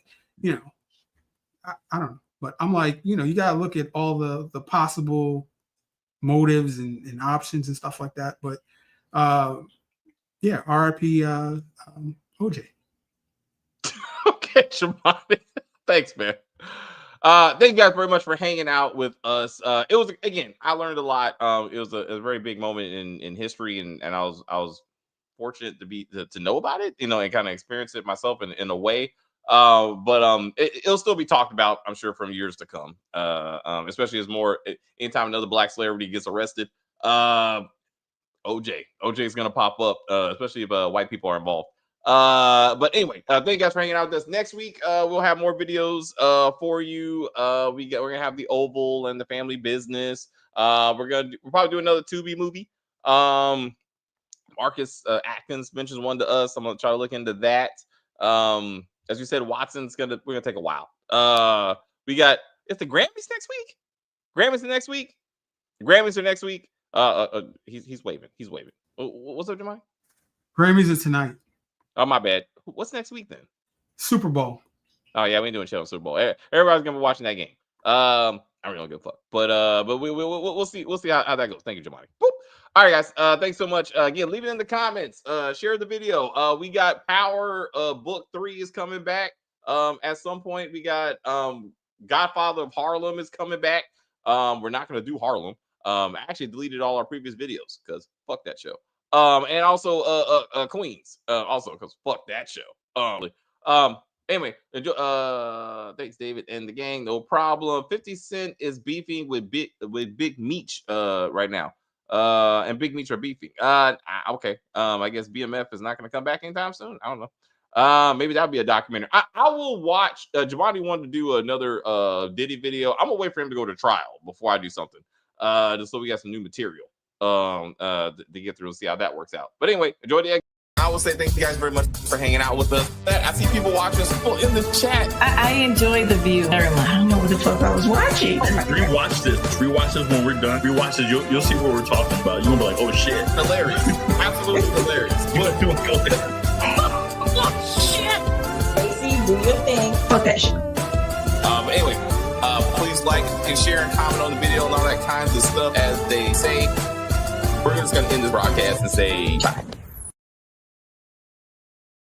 I don't know, but I'm like, you gotta look at all the possible motives and options and stuff like that. But R.I.P. OJ. Okay, Shamani. Thanks, man. Thank you guys very much for hanging out with us. It was, again, I learned a lot. It was a very big moment in history, and I was fortunate to know about it, and kind of experience it myself in a way. But it'll still be talked about, I'm sure, from years to come. Especially as anytime another black celebrity gets arrested, OJ is gonna pop up, especially if white people are involved. But anyway, thank you guys for hanging out with us. Next week, we'll have more videos for you. We're gonna have the Oval and the Family Business. We'll probably do another Tubi movie. Marcus Atkins mentions one to us. I'm gonna try to look into that. As you said, we're gonna take a while. It's the Grammys next week. Grammys are next week. He's waving. What's up, Jemai? Grammys are tonight. Oh, my bad. What's next week then? Super Bowl. Oh yeah, we ain't doing shit on Super Bowl. Everybody's gonna be watching that game. I really don't give a fuck. But we'll see how that goes. Thank you, Jemai. Boop. All right, guys. Thanks so much. Again, leave it in the comments. Share the video. We got Power book 3 is coming back. At some point, we got Godfather of Harlem is coming back. We're not going to do Harlem. I actually deleted all our previous videos because fuck that show. And also Queens, also because fuck that show. Anyway, thanks David and the gang. No problem. 50 Cent is beefing with Big Meech right now. And Big Meech are beefing. Okay. I guess BMF is not going to come back anytime soon. I don't know. Maybe that'll be a documentary. I will watch. Giovanni wanted to do another Diddy video. I'm gonna wait for him to go to trial before I do something. Just so we got some new material to get through and see how that works out. But anyway, enjoy the egg. I will say thank you guys very much for hanging out with us. I see people watching, people in the chat. I enjoyed the view very much. I don't know what the fuck I was watching. Rewatch this. Rewatch this when we're done. Rewatch this. You'll see what we're talking about. You're gonna be like, oh shit. Hilarious. Absolutely hilarious. You want to go there? Stacey, do your thing. Fuck that shit. But anyway, please like and share and comment on the video and all that kinds of stuff. As they say, we're just going to end this broadcast and say bye.